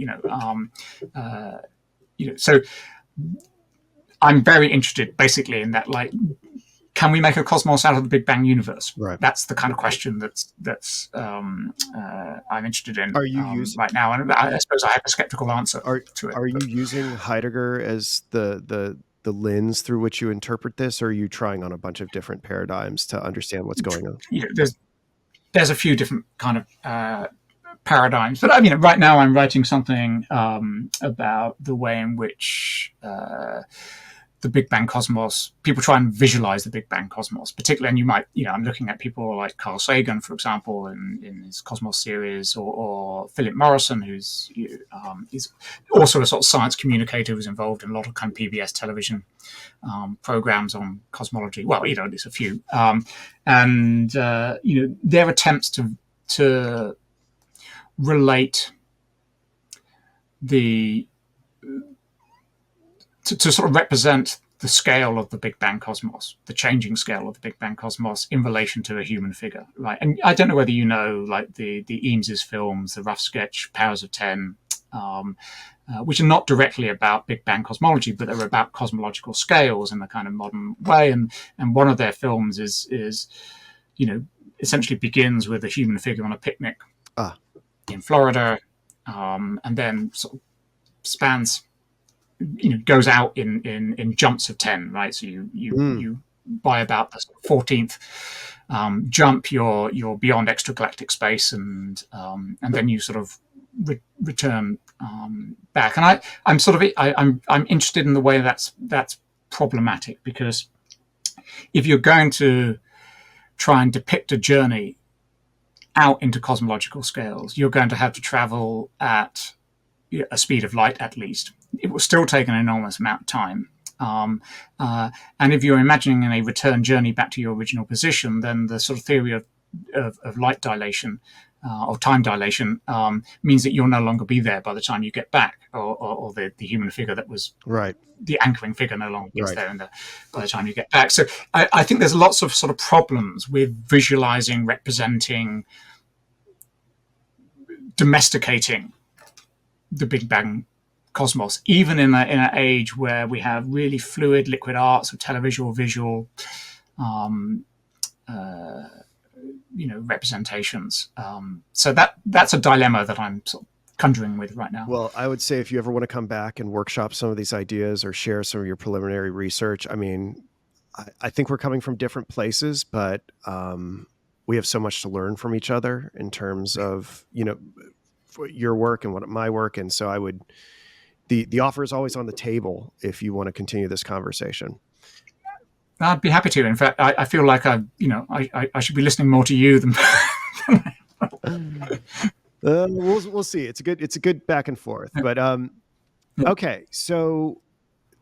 So I'm very interested, basically, in that. Like, can we make a cosmos out of the Big Bang universe? Right. That's the kind of question that's I'm interested in Are you using right now, and I suppose I have a skeptical answer to it. Are you using Heidegger as the lens through which you interpret this, or are you trying on a bunch of different paradigms to understand what's going on? There's a few different kind of paradigms, but I mean, right now I'm writing something about the way in which the Big Bang cosmos, people try and visualize the Big Bang cosmos, particularly, and you might, I'm looking at people like Carl Sagan, for example, in his Cosmos series, or Philip Morrison, who's is also a sort of science communicator who's involved in a lot of kind of PBS television programs on cosmology. Well, there's a few, and their attempts to relate to sort of represent the scale of the Big Bang cosmos, the changing scale of the Big Bang cosmos in relation to a human figure, right? And I don't know whether like the Eames's films, the rough sketch Powers of 10, which are not directly about Big Bang cosmology, but they're about cosmological scales in a kind of modern way. And one of their films is essentially begins with a human figure on a picnic in Florida, and then sort of spans, goes out in jumps of 10, right? So you by about the 14th jump, you're beyond extragalactic space, and then you sort of return back. And I'm interested in the way that's problematic, because if you're going to try and depict a journey out into cosmological scales, you're going to have to travel at a speed of light, at least. It will still take an enormous amount of time. And if you're imagining a return journey back to your original position, then the sort of theory of light dilation or time dilation means that you'll no longer be there by the time you get back, or the human figure that was right. The anchoring figure no longer gets there by the time you get back. So I think there's lots of sort of problems with visualizing, representing, domesticating the Big Bang cosmos, even in an age where we have really fluid liquid arts of televisual, visual, representations. So that's a dilemma that I'm sort of conjuring with right now. Well, I would say if you ever want to come back and workshop some of these ideas or share some of your preliminary research, I mean, I think we're coming from different places, but we have so much to learn from each other in terms of, your work and my work. And so the offer is always on the table if you want to continue this conversation. I'd be happy to. In fact, I feel like I should be listening more to you than. We'll see. It's a good back and forth. But okay, so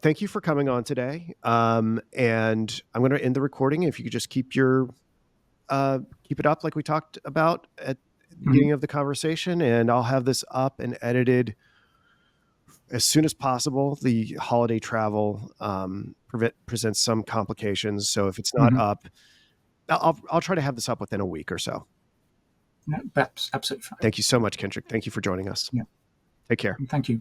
thank you for coming on today. And I'm going to end the recording. If you could just keep it up like we talked about at the beginning of the conversation, and I'll have this up and edited as soon as possible. The holiday travel presents some complications, so if it's not up, I'll try to have this up within a week or so. No, that's absolutely fine. Thank you so much, Kendrick. Thank you for joining us. Yeah. Take care. Thank you.